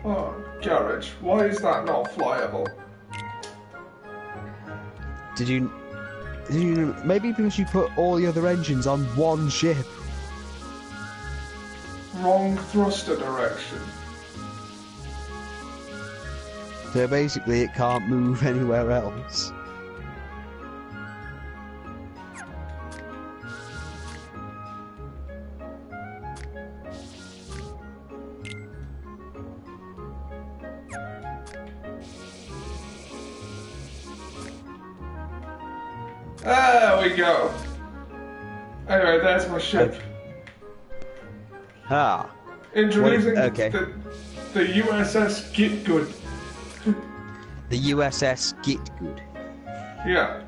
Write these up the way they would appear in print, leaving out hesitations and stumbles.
Oh, Garage, why is that not flyable? Did you maybe because you put all the other engines on one ship? Wrong thruster direction. So basically it can't move anywhere else. There we go. Anyway, there's my ship. Ah. Introducing okay. the USS Gitgood. The USS Gitgood. Yeah.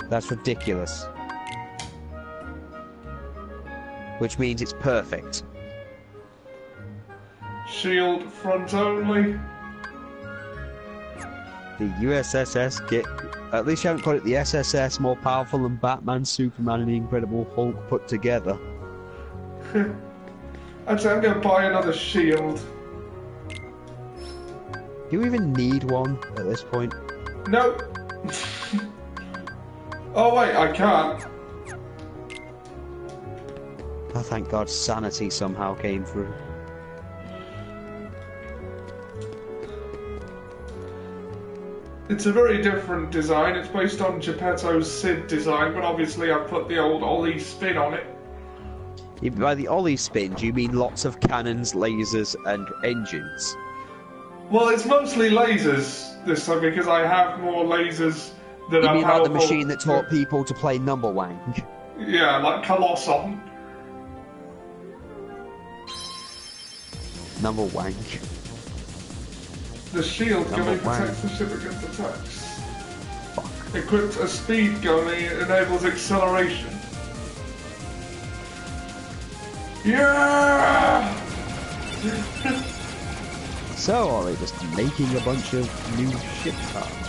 That's ridiculous. Which means it's perfect. Shield front only. The USSS Gitgood. At least you haven't called it the SSS, more powerful than Batman, Superman, and the Incredible Hulk put together. I'd say I'm going to buy another shield. Do you even need one at this point? No. Oh wait, I can't. Oh, thank God, sanity somehow came through. It's a very different design. It's based on Geppetto's Sid design, but obviously I've put the old Ollie spin on it. By the Ollie spin, do you mean lots of cannons, lasers, and engines? Well, it's mostly lasers this time because I have more lasers that You are mean powerful. like the machine that taught people to play number wank? Yeah, like Colosson. Number wank. The shield gunny Number one. protects the ship against attacks. Fuck. Equipped a speed gunny, it enables acceleration. Yeah! So are they just making a bunch of new ship parts?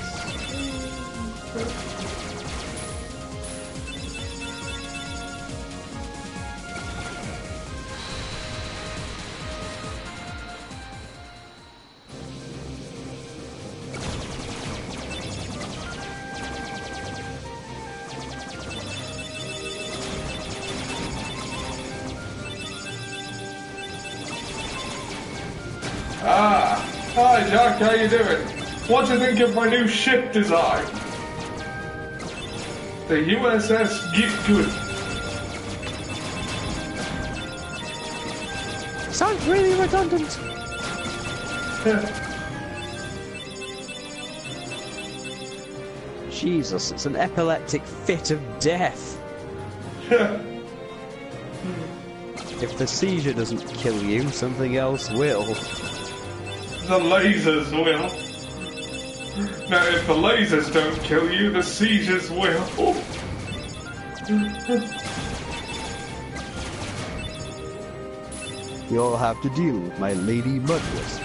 Hi Jack, how you doing? What do you think of my new ship design? The USS Gitgood. Sounds really redundant. Jesus, it's an epileptic fit of death. If the seizure doesn't kill you, something else will. The lasers will. Now, if the lasers don't kill you, the seizures will. You'll have to deal with my Lady Mudwist.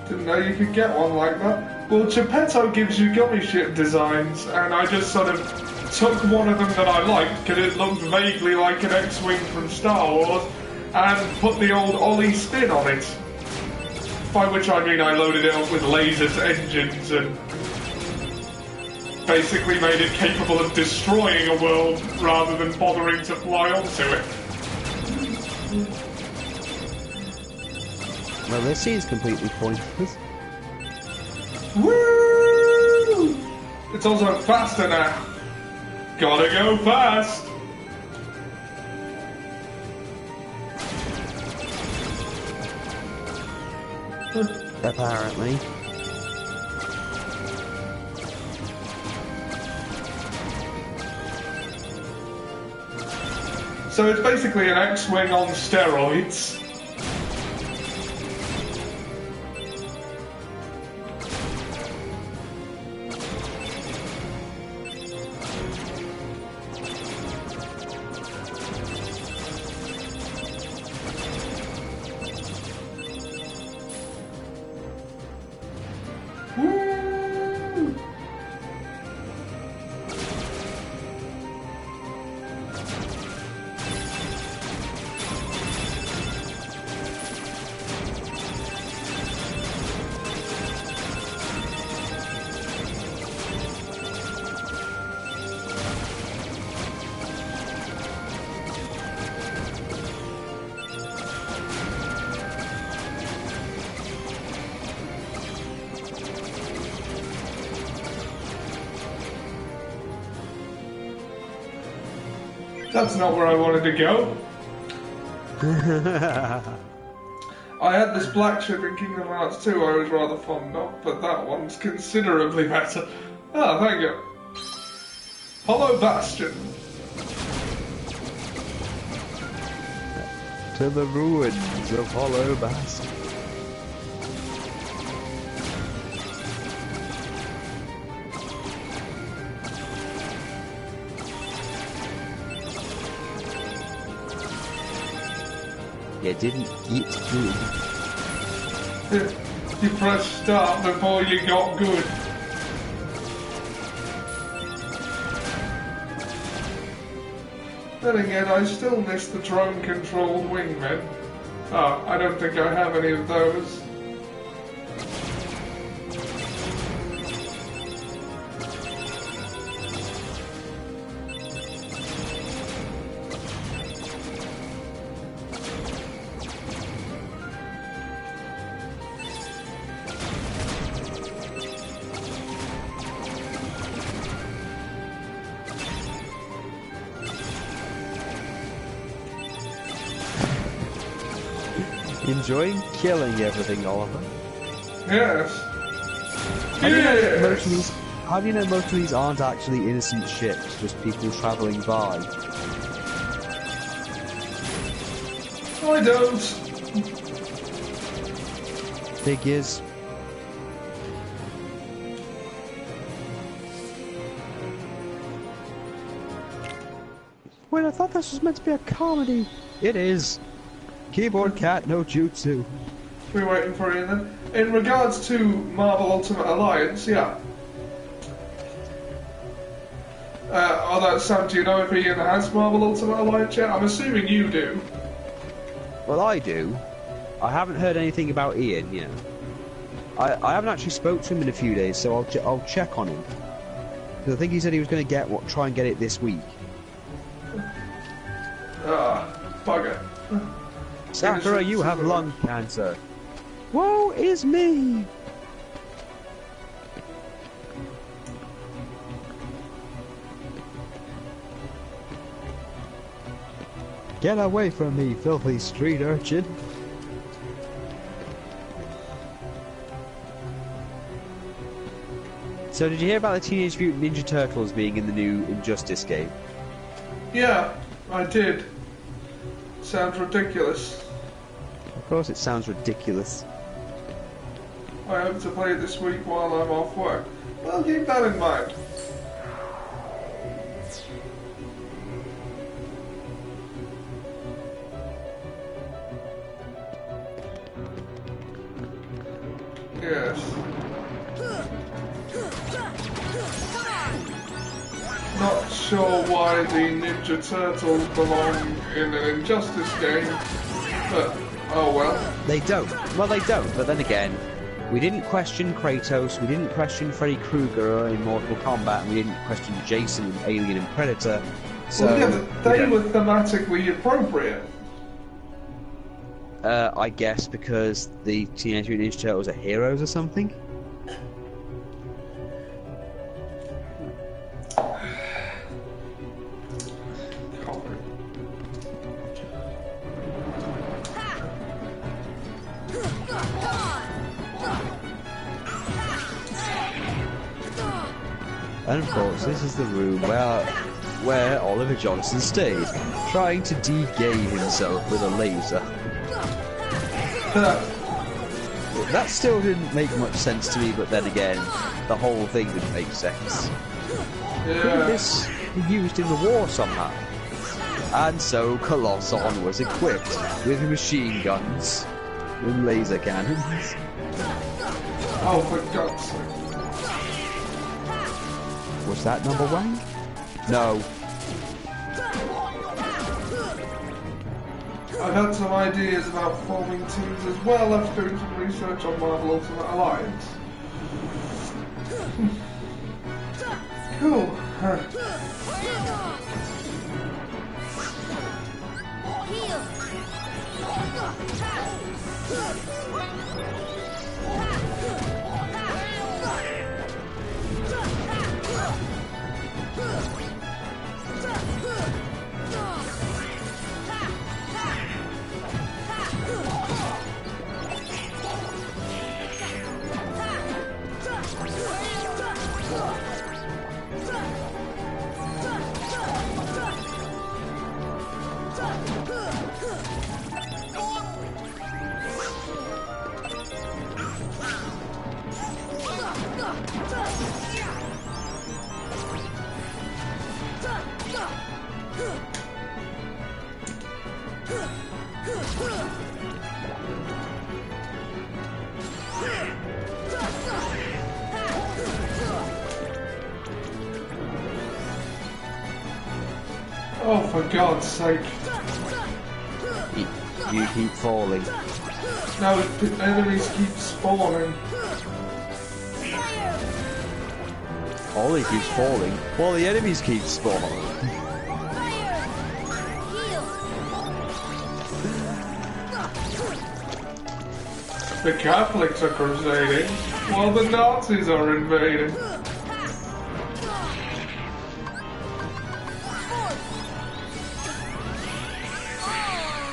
Didn't know you could get one like that. Well, Geppetto gives you gummy ship designs, and I just sort of took one of them that I liked, because it looked vaguely like an X-Wing from Star Wars, and put the old Ollie spin on it. By which I mean I loaded it up with lasers, engines, and basically made it capable of destroying a world rather than bothering to fly onto it. Well, this seems completely pointless. Woo! It's also faster now. Gotta go fast. Apparently. So it's basically an X-Wing on steroids. That's not where I wanted to go. I had this black ship in Kingdom Hearts 2 I was rather fond of, but that one's considerably better. Ah, thank you. Hollow Bastion. To the ruins of Hollow Bastion. You didn't get good. You pressed start before you got good. Then again, I still miss the drone-controlled wingmen. Ah, I don't think I have any of those. Enjoying killing everything, Oliver. Yes. How do you know most of these aren't actually innocent ships, just people travelling by? I don't. Figures. Wait, I thought this was meant to be a comedy. It is. Keyboard cat, no jutsu. We're waiting for Ian then. In regards to Marvel Ultimate Alliance, yeah. Sam, do you know if Ian has Marvel Ultimate Alliance yet? I'm assuming you do. Well, I do. I haven't heard anything about Ian, you know. I haven't actually spoke to him in a few days, so I'll check on him. Because I think he said he was going to try and get it this week. Bugger. Sakura, you have lung cancer. Woe is me! Get away from me, filthy street urchin. So did you hear about the Teenage Mutant Ninja Turtles being in the new Injustice game? Yeah, I did. Sounds ridiculous. Of course it sounds ridiculous. I hope to play it this week while I'm off work. Well, keep that in mind. Yes. Not sure why the Ninja Turtles belong in an Injustice game, but oh well. They don't. Well, they don't, but then again, we didn't question Kratos, we didn't question Freddy Krueger in Mortal Kombat, and we didn't question Jason and Alien and Predator, so... Well, yeah, but they were thematically appropriate. I guess because the Teenage Mutant Ninja Turtles are heroes or something? And of course, this is the room where Oliver Johnson stayed, trying to de-gay himself with a laser. That still didn't make much sense to me, but then again, the whole thing didn't make sense. Could this be used in the war somehow? And so Colosson was equipped with machine guns and laser cannons. Oh, for God's sake. Was that number one? No. I've had some ideas about forming teams as well after doing some research on Marvel Ultimate Alliance. Cool. Oh, for God's sake. You keep falling. No, the enemies keep spawning. Ollie keeps falling while the enemies keep spawning. The Catholics are crusading, while the Nazis are invading.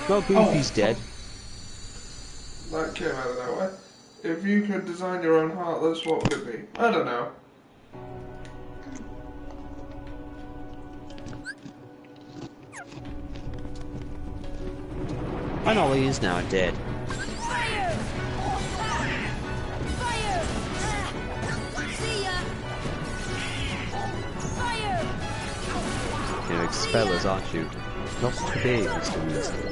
Well, Goofy's dead. That came out of nowhere. If you could design your own Heartless, what would it be? I don't know. And Ollie is now dead. Fire! Fire! See ya! Fire! You're expellers, aren't you? Not today, Mr. Weasley.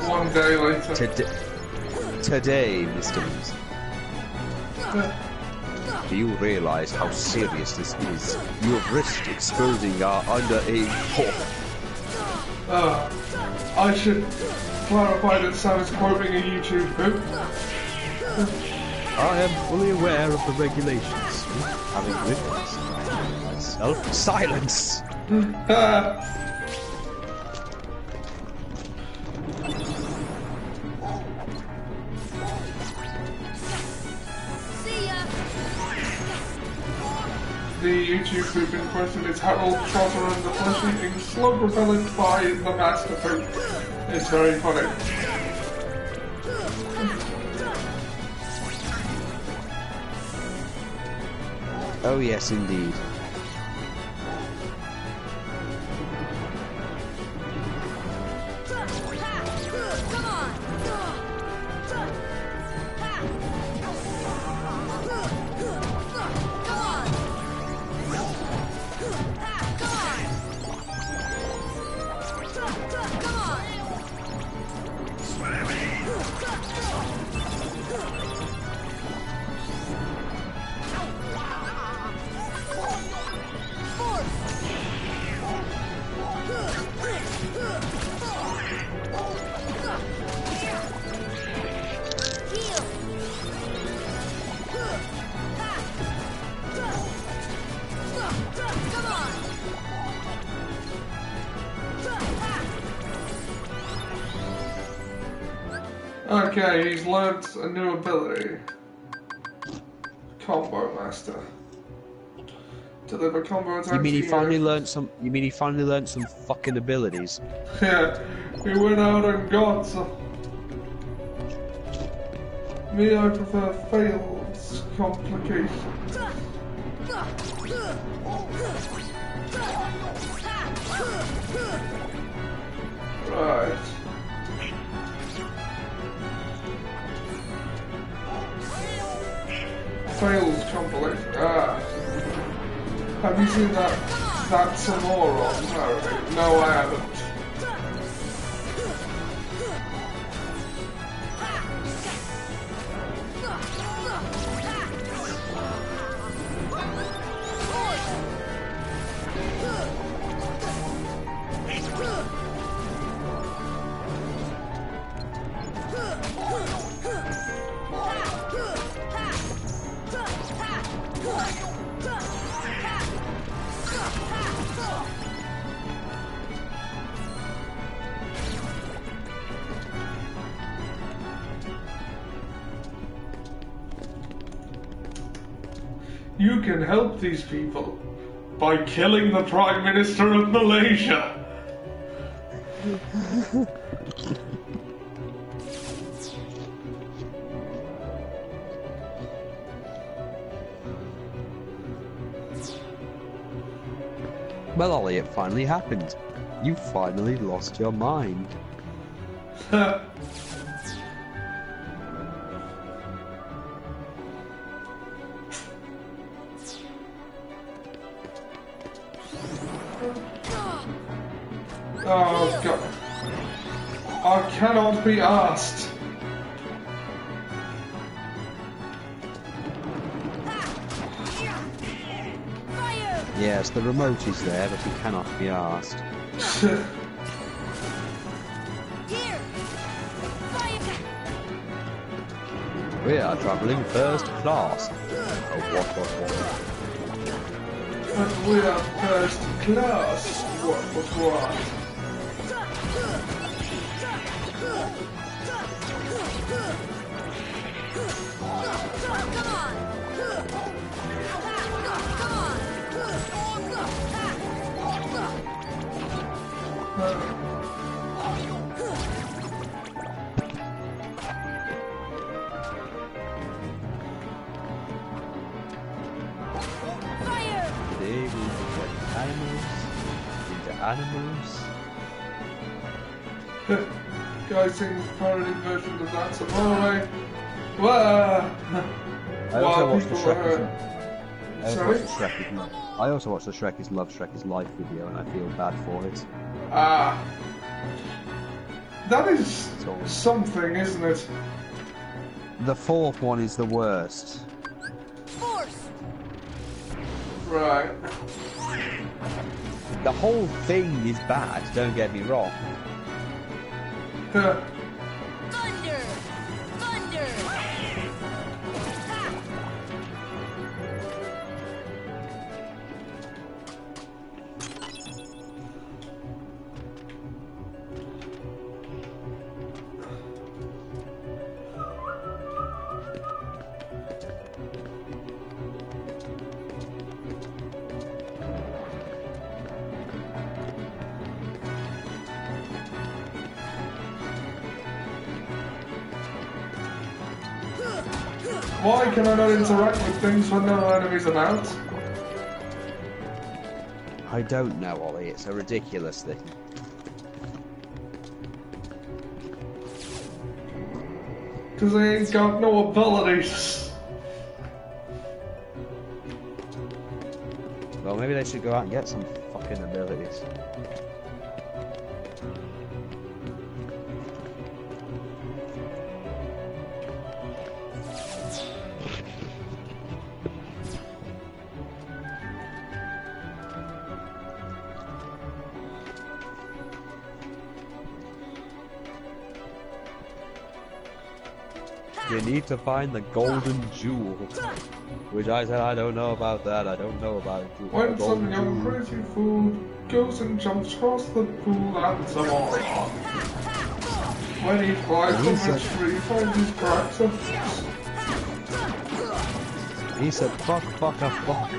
One day later. Today, Mr. Weasley. Do you realise how serious this is? You have risked exposing our underage porn. I should clarify that Sam is quoting a YouTube book. I am fully aware of the regulations, having witnessed myself. Silence! See ya! The YouTube poop in question is Harold Trotter and the flesh-eating slug repellent by the Master Poop. It's very funny. Oh yes, indeed. Come on! Okay, he's learned a new ability. Combo Master. Deliver combo attacks. You mean he finally learned some? You mean he finally learned some fucking abilities? Yeah, he went out and got some. Me, I prefer fails complications. Right. Fails compilation. Have you seen that some more on Parody? No, I haven't. You can help these people by killing the Prime Minister of Malaysia. Well, Ollie, it finally happened. You finally lost your mind. Oh God! I cannot be asked. Yes, the remote is there, but he cannot be asked. Here! Fire! We are travelling first class. Oh, what? But we are first class. What? Come on! Fire! They will turn animals into animals. Guys sings parody version of That's Amore. Wah! I also watched the people Shrek. Sorry? I also watched the Shrek is Love, Shrek is Life video, and I feel bad for it. That is something, isn't it? The fourth one is the worst. Force! Right. The whole thing is bad, don't get me wrong. Thunder! Thunder! Why can I not interact with things when no enemies about? I don't know, Ollie, it's a ridiculous thing. Because they ain't got no abilities. Well, maybe they should go out and get some fucking abilities. You need to find the golden jewel. Which I said, I don't know about that, I don't know about it. When some young crazy fool goes and jumps across the pool and some more. When he flies from his tree, finds his cracks and He said, fuck, fuck, a fuck.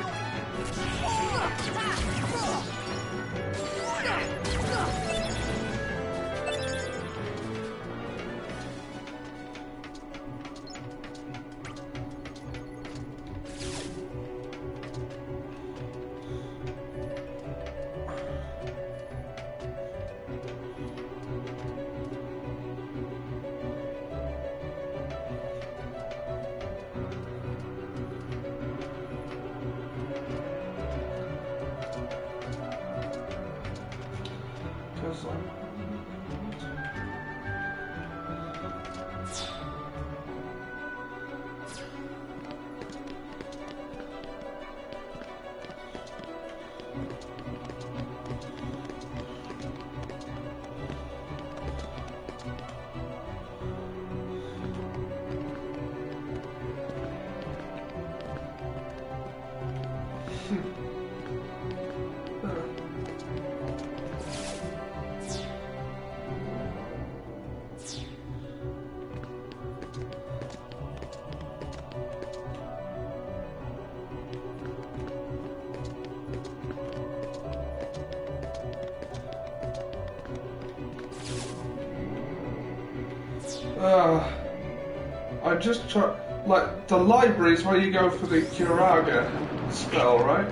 I just try, like, the library is where you go for the Kiraga spell, right?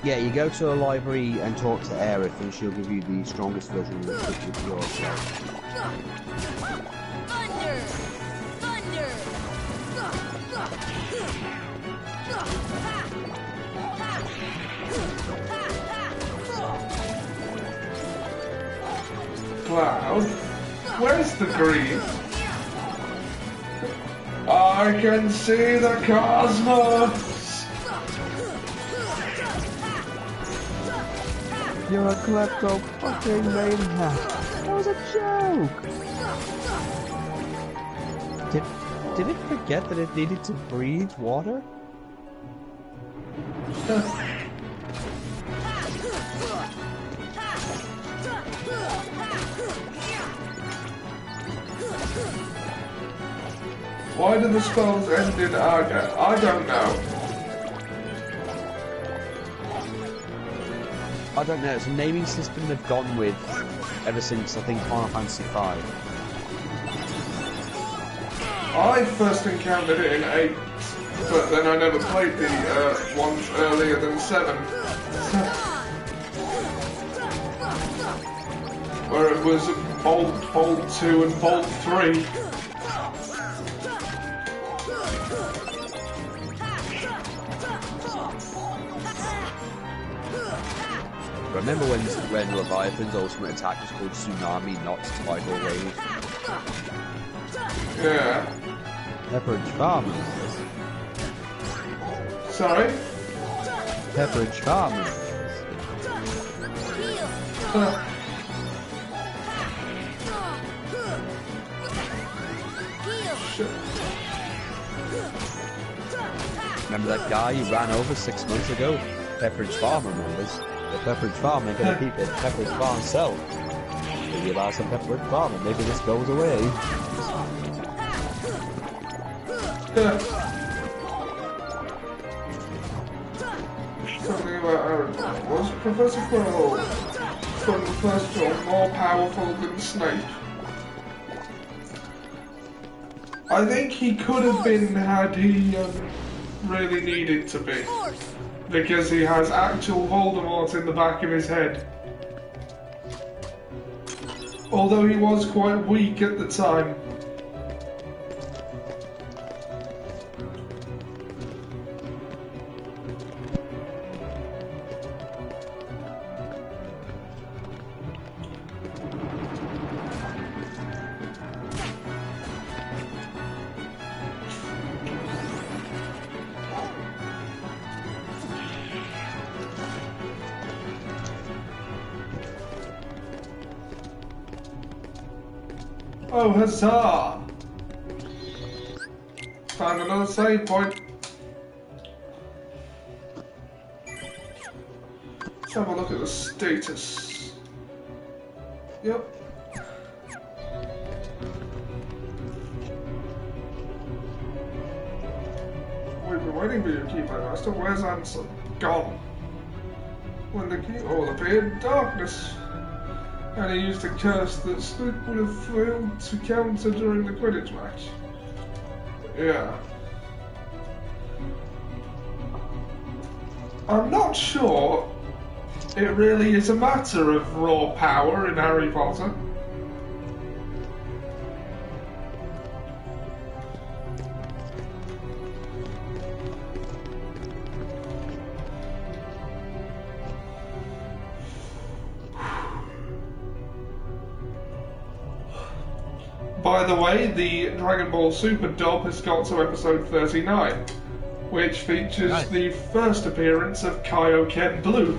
Yeah, you go to a library and talk to Aerith, and she'll give you the strongest version of the Cure spell. Thunder! Thunder! Cloud? Where's the green? I can see the cosmos! You're a klepto fucking maniac. That was a joke. Did it forget that it needed to breathe water? Why do the spells end in Aga? I don't know. I don't know, it's a naming system they've gone with ever since, I think, Final Fantasy V. I first encountered it in 8, but then I never played the ones earlier than 7. Where it was Bolt 2 and Bolt 3. Remember when Leviathan's ultimate attack was called Tsunami, not Tidal Wave? Yeah. Pepperidge Farm. Sorry? Pepperidge Farm. Remember that guy you ran over 6 months ago? Pepperidge Farm remembers. The Pepperidge Farm ain't gonna keep it. Pepperidge Farm self. Maybe allow some Pepperidge Farm and maybe this goes away. Something about Aaron. Was Professor Quirrell from the first film more powerful than Snape? I think he could have been had he really needed to be. Because he has actual Voldemort in the back of his head. Although he was quite weak at the time. Oh, huzzah! Found another save point. Let's have a look at the status. Yep. We've been waiting for your keypad master. Where's Ansem? Gone. When the keyhole appeared in darkness. And he used a curse that Snoop would have failed to counter during the Quidditch match. Yeah. I'm not sure it really is a matter of raw power in Harry Potter. By the way, the Dragon Ball Super dub has got to episode 39, which features the first appearance of Kaioken Blue.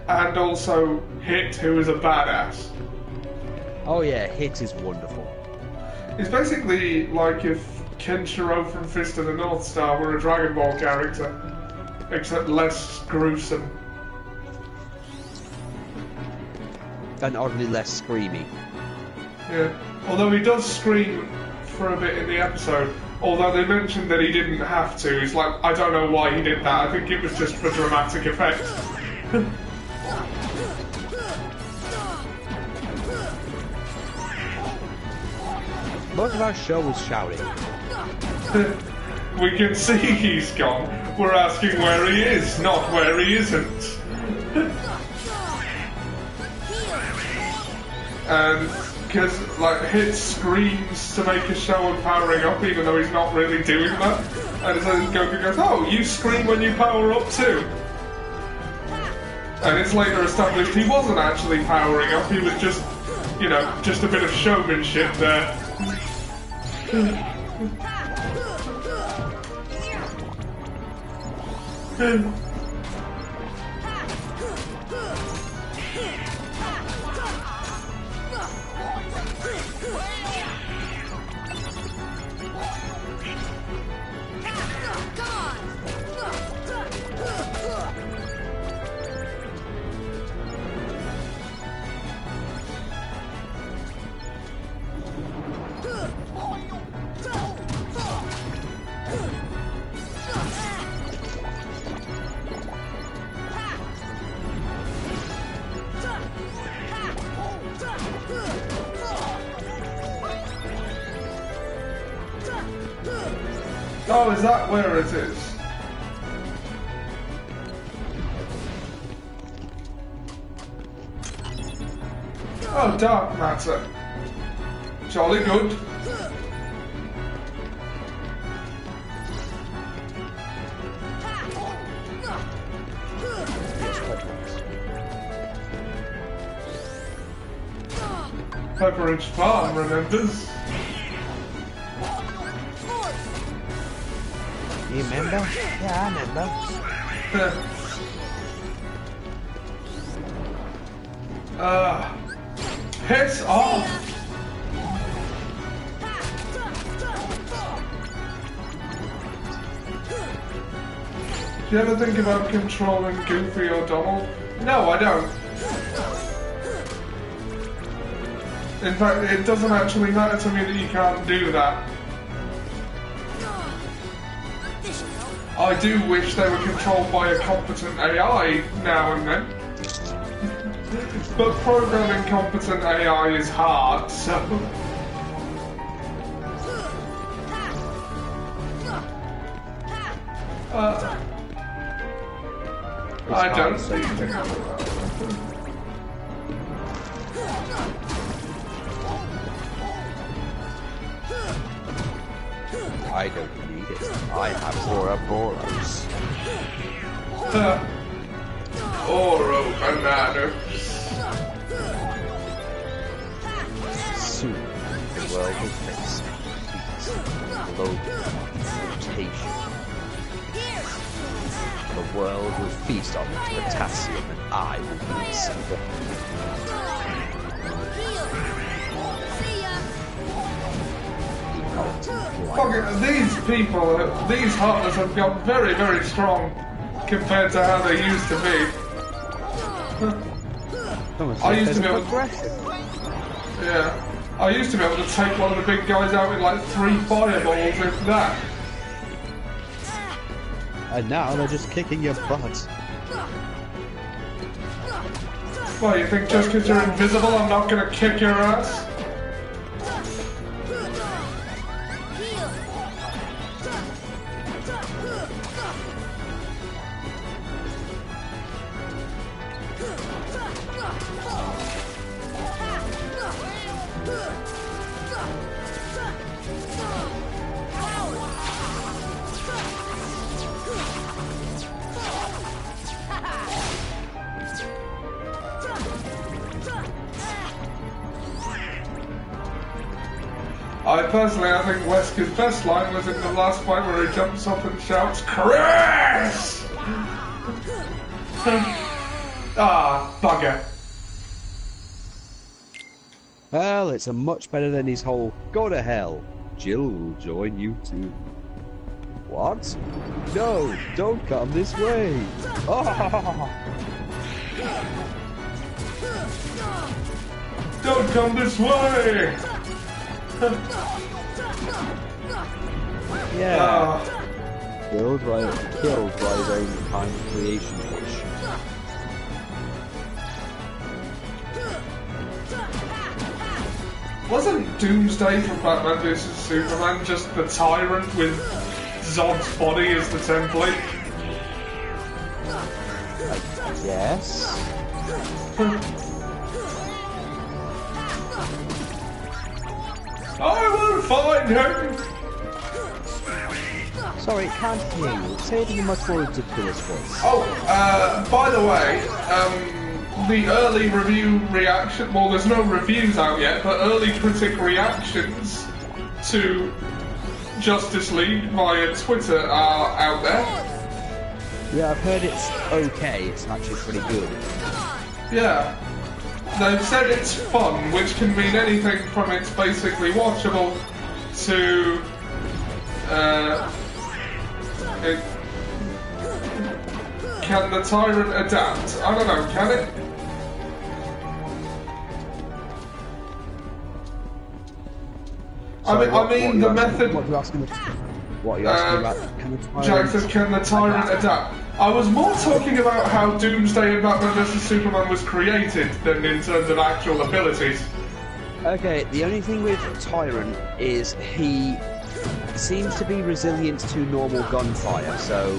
And also Hit, who is a badass. Oh yeah, Hit is wonderful. It's basically like if Kenshiro from Fist of the North Star were a Dragon Ball character, except less gruesome. And oddly less screamy. Yeah, although he does scream for a bit in the episode, although they mentioned that he didn't have to. It's like, I don't know why he did that, I think it was just for dramatic effect. Most of our show was shouting. We can see he's gone. We're asking where he is, not where he isn't. And because like Hit screams to make a show of powering up, even though he's not really doing that. And so Goku goes, "Oh, you scream when you power up too." And it's later established he wasn't actually powering up; he was just, you know, just a bit of showmanship there. Oh, is that where it is? Oh, dark matter. Jolly good. Pepperidge Farm remembers. You remember? Yeah, I remember. Piss off! Do you ever think about controlling Goofy or Donald? No, I don't. In fact, it doesn't actually matter to me that you can't do that. I do wish they were controlled by a competent AI now and then. But programming competent AI is hard, so... I don't see anything about that. I don't need it. I have Ouroboros. Oro bananas. Soon, the world will face complete global mutation. The world will feast on potassium and I will be its center. Fuck it, these people, these hunters have got very, very strong compared to how they used to be. I used to be able to... Yeah. I used to be able to take one of the big guys out with like 3 fireballs, if that. And now they're just kicking your butt. Well, you think just because you're invisible I'm not gonna kick your ass? I think Wesker's best line was in the last fight where he jumps up and shouts, "Chris!" Ah, bugger. Well, it's a much better than his whole "go to hell. Jill will join you too." What? No, don't come this way. Oh. Don't come this way. Yeah. Killed by his own kind of creation push. Wasn't Doomsday from Batman vs Superman just the tyrant with Zod's body as the template? Yes. I will find him! Sorry, can't hear you. Say it in a much more ridiculous voice. Oh, by the way, the early review reaction, well, there's no reviews out yet, but early critic reactions to Justice League via Twitter are out there. Yeah, I've heard it's okay. It's actually pretty good. Yeah. They've said it's fun, which can mean anything from it's basically watchable to can the tyrant adapt? I don't know, can it? Sorry, I mean the method. What are you asking? What are you asking about? Can the Jack says, can the tyrant adapt? I was more talking about how Doomsday in Batman vs Superman was created than in terms of actual abilities. Okay, the only thing with Tyrant is he seems to be resilient to normal gunfire, so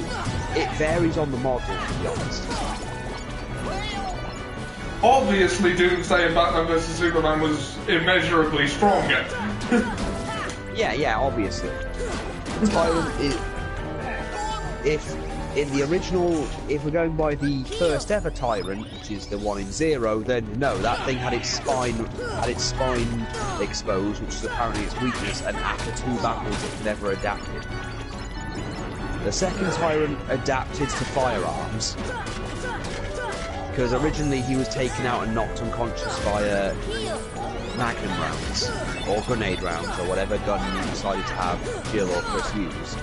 it varies on the model, to be honest. Obviously, Doomsday in Batman vs Superman was immeasurably stronger. Yeah, obviously. Tyrant is... If in the original, if we're going by the first ever Tyrant, which is the one in Zero, then no, that thing had its spine exposed, which is apparently its weakness, and after 2 battles it never adapted. The second Tyrant adapted to firearms, because originally he was taken out and knocked unconscious via Magnum rounds, or grenade rounds, or whatever gun you decided to have Jill or Chris use.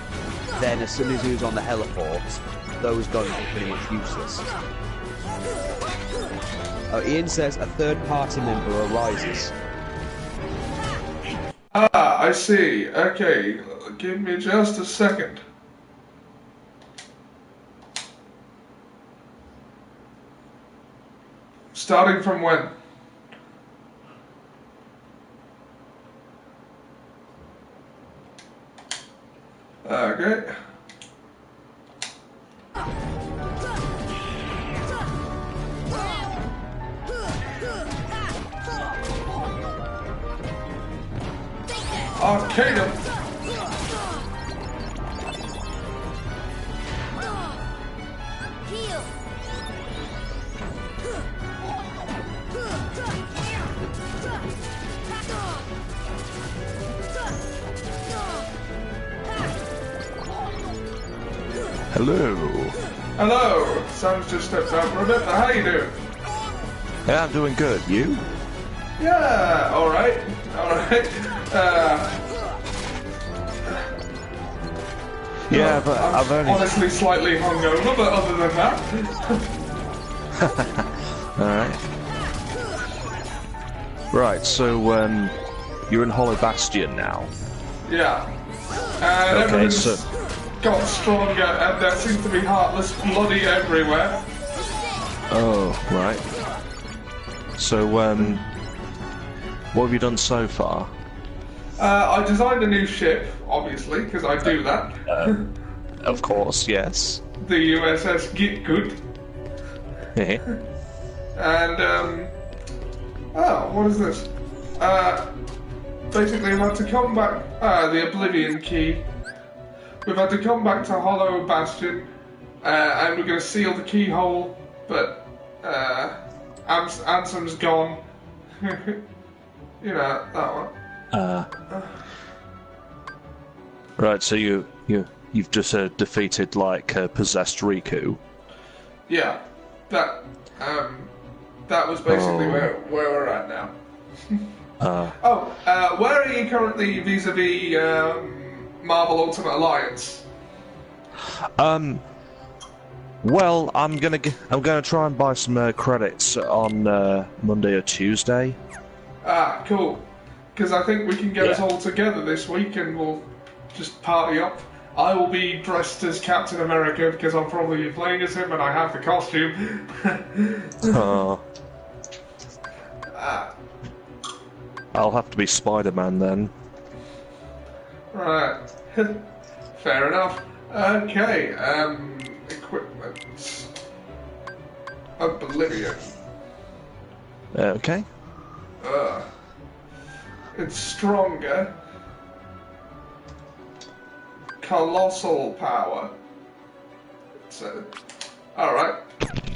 Then as soon as he was on the heliport, those guns were pretty much useless. Oh, Ian says a third party member arises. Ah, I see. Okay, give me just a second. Starting from when? Okay. Arcadum. Heal. Hello. Hello. Sam's just stepped out for a bit, but how you doing? Yeah, I'm doing good. You? Yeah, alright. Alright. Yeah, but I've only... honestly slightly hungover, but other than that... Alright. Right, so, you're in Hollow Bastion now. Yeah. And Okay, everyone's so... got stronger, and there seems to be heartless bloody everywhere. Oh, right. So, what have you done so far? I designed a new ship, obviously, because I do that. Of course, yes. The USS Gitgood. And, oh, what is this? Basically, we've had to come back... the Oblivion Key. We've had to come back to Hollow Bastion, and we're going to seal the keyhole, but, Ansem's gone. You know, that one. Right, so you've just defeated, like, possessed Riku. Yeah, that was basically where we're at now. Where are you currently vis-a-vis Marvel Ultimate Alliance? Well, I'm gonna try and buy some credits on Monday or Tuesday. Ah, cool. Because I think we can get us all together this week and we'll just party up. I will be dressed as Captain America because I'll probably be playing as him and I have the costume. I'll have to be Spider-Man then. Right. Fair enough. Okay, equipment. Oblivion. Okay. It's stronger. Colossal power. So, alright.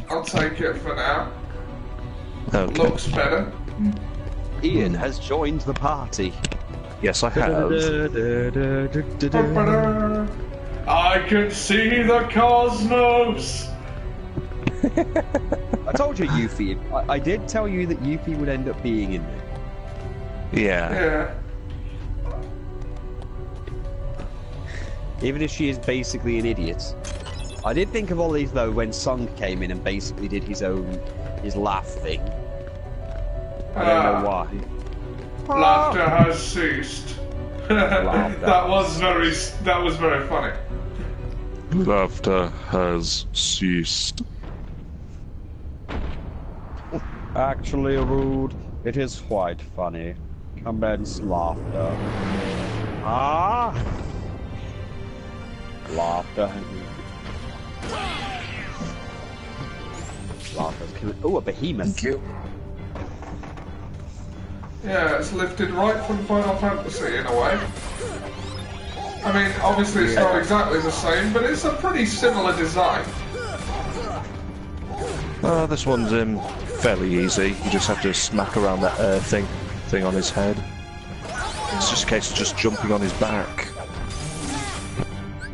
I'll take it for now. Okay. Looks better. Ian has joined the party. Yes, I have. I can see the cosmos. I told you Yuffie. I did tell you that Yuffie would end up being in there. Yeah. Yeah. Even if she is basically an idiot. I did think of all these though when Song came in and basically did his laugh thing. I don't know why. Laughter has ceased. that was very funny. Laughter has ceased. Actually, Rude, it is quite funny. Commence laughter. Ah! Laughter. Laughter's coming. Oh, a behemoth. Thank you. Yeah, it's lifted right from Final Fantasy in a way. I mean, obviously it's not exactly the same, but it's a pretty similar design. This one's fairly easy. You just have to smack around that thing on his head. It's just a case of just jumping on his back.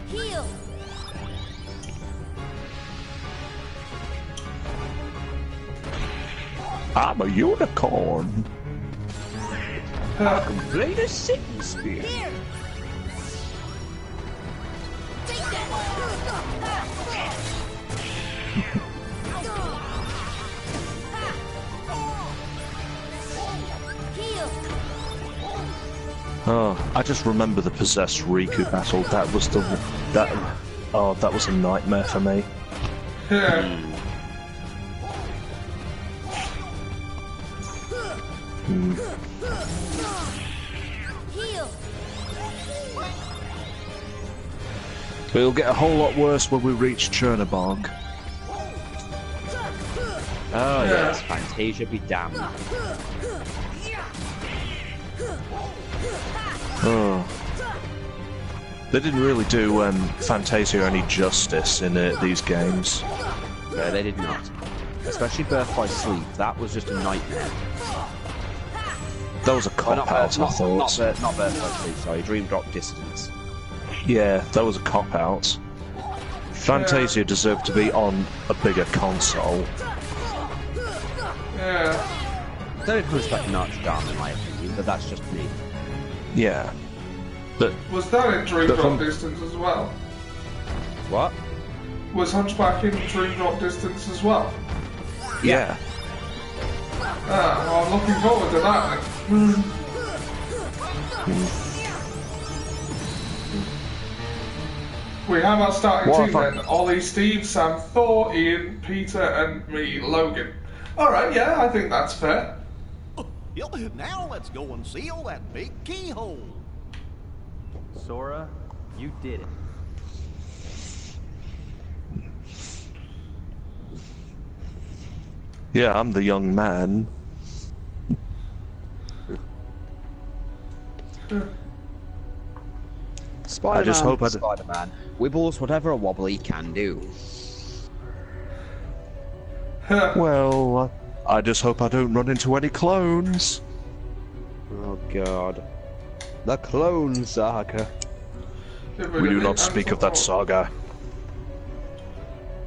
Heal. I'm a unicorn. I can play the Satan Spear. Here. Take that. Heal. Oh, I just remember the possessed Riku battle. That was that was a nightmare for me. Yeah. Heal. It'll get a whole lot worse when we reach Chernobog. Oh yes, Fantasia be damned. Oh. They didn't really do Fantasia any justice in these games. No, they did not. Especially Birth by Sleep. That was just a nightmare. That was a cop-out, I thought. Not Birth by Sleep, sorry. Dream Drop Distance. Yeah, that was a cop-out. Fantasia deserved to be on a bigger console. Yeah. They did respect Notre Dame in my opinion, but that's just me. Yeah. But Was that in Dream But Drop from- Distance as well? What? Was Hunchback in Dream Drop Distance as well? yeah. Well, I'm looking forward to that then. We have our starting What team if then. Ollie, Steve, Sam, Thor, Ian, Peter and me, Logan. Alright, yeah, I think that's fair. Now let's go and seal that big keyhole. Sora, you did it. Yeah, I'm the young man. Spider-Man, I just hope I d- Spider-Man. Wibbles whatever a wobbly can do. Well, I just hope I don't run into any clones. Oh god. The Clone Saga. We do not speak of that saga.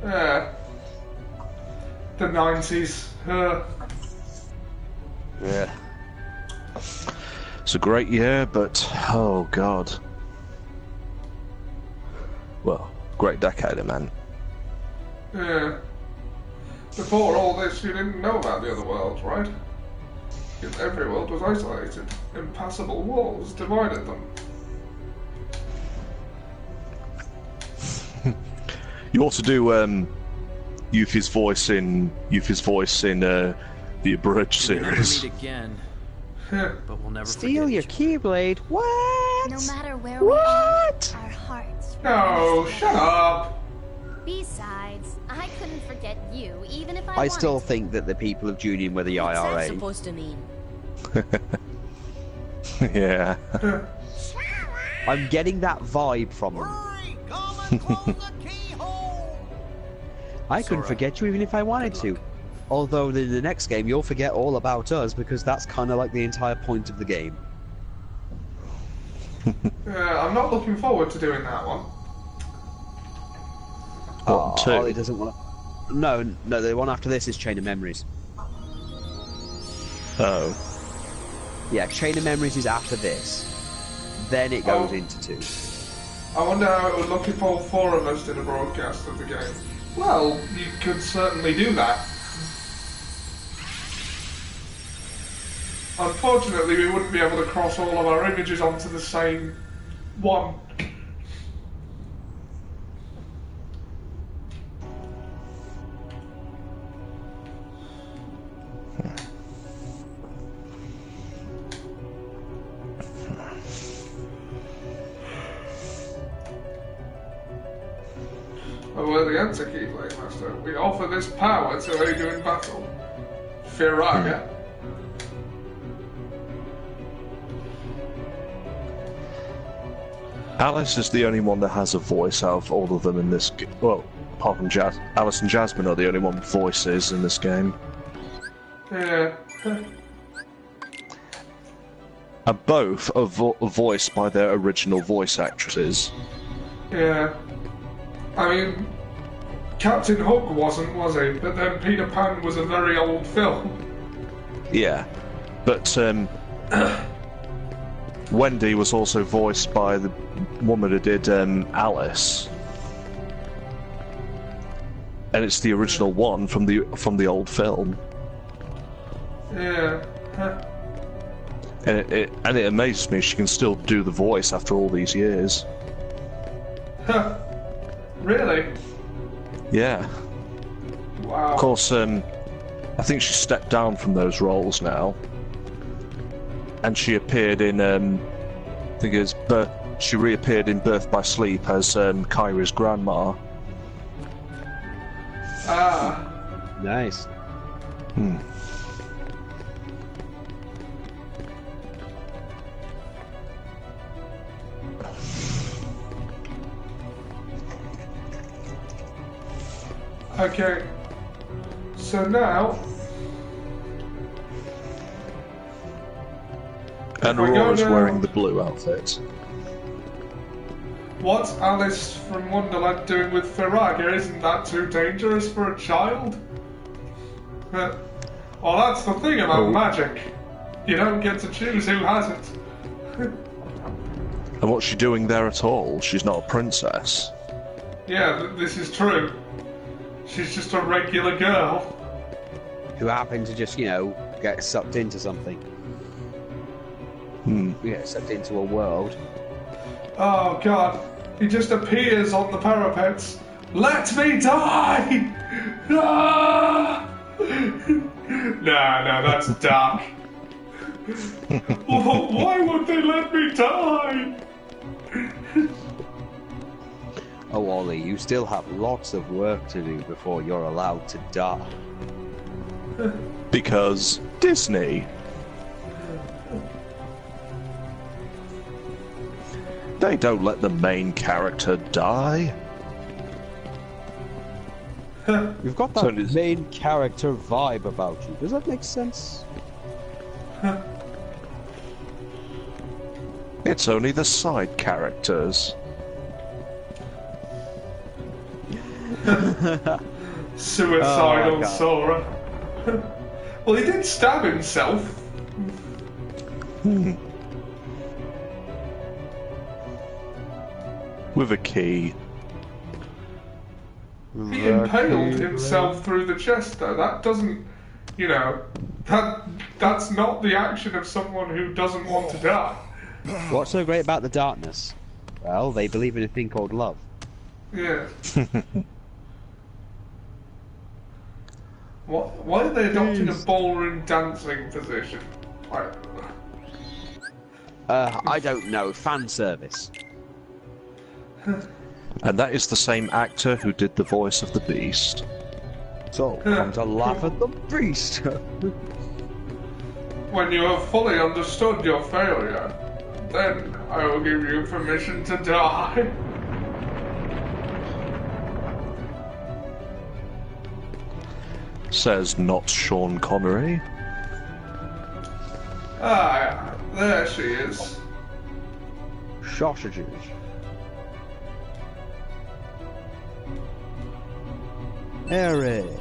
Yeah. The 90s. Yeah. It's a great year, but oh god. Well, great decade, man. Yeah. Before all this, you didn't know about the other worlds, right? Because every world was isolated. Impassable walls divided them. You ought to do Yuffie's voice in the Abridged We'll never series. meet again, Yeah. but we'll never Steal forget your each other. Keyblade. What? No matter where we are, our hearts. No, shut up! Besides, I couldn't forget you, even if I I wanted still to. think that the people of Julian were the What's that IRA. supposed to mean? Yeah. I'm getting that vibe from them. Hurry, come and close the keyhole. I couldn't Sora, forget you even if I wanted to. Although in the next game you'll forget all about us because that's kind of like the entire point of the game. Yeah, I'm not looking forward to doing that one. Oh, two? Ollie doesn't want to. No, the one after this is Chain of Memories. Oh. Yeah, Chain of Memories is after this. Then it goes into 2. I wonder how it would look if all 4 of us did a broadcast of the game. Well, you could certainly do that. Unfortunately, we wouldn't be able to cross all of our images onto the same one. We're the Anti-Key Blade Master. We offer this power to aid you in battle. Firaga. Alice is the only one that has a voice out of all of them in this game. Well, apart from Alice and Jasmine are the only one with voices in this game. Yeah. And both are voiced by their original voice actresses. Yeah. I mean, Captain Hook wasn't, was he? But then Peter Pan was a very old film. Yeah. But, Wendy was also voiced by the woman who did Alice, and it's the original one from the old film. Yeah. And it amazes me she can still do the voice after all these years. Really? Yeah. Wow. Of course, I think she stepped down from those roles now, and she appeared in I think it's she reappeared in Birth by Sleep as Kyra's grandma. Ah. Nice. Okay. So now. And Aurora's wearing the blue outfit. What's Alice from Wonderland doing with Firaga? Isn't that too dangerous for a child? Well, that's the thing about magic. You don't get to choose who has it. And what's she doing there at all? She's not a princess. Yeah, this is true. She's just a regular girl. Who happened to just, get sucked into something. Get sucked into a world. Oh god, he just appears on the parapets. Let me die! Ah! No, that's dark. Why would they let me die? Oh, Ollie, you still have lots of work to do before you're allowed to die. Because Disney. They don't let the main character die. You've got that main character vibe about you. Does that make sense? It's only the side characters. Suicidal Sora. Well, he did stab himself. With a key. He impaled himself through the chest, though. That doesn't, that's not the action of someone who doesn't want to die. What's so great about the darkness? Well, they believe in a thing called love. Yeah. Why are they adopting a ballroom dancing position? I don't know. Fan service. And that is the same actor who did the voice of the Beast. So, come to laugh at the Beast. When you have fully understood your failure, then I will give you permission to die. Says not Sean Connery. Ah, there she is. Sausages. Aerith.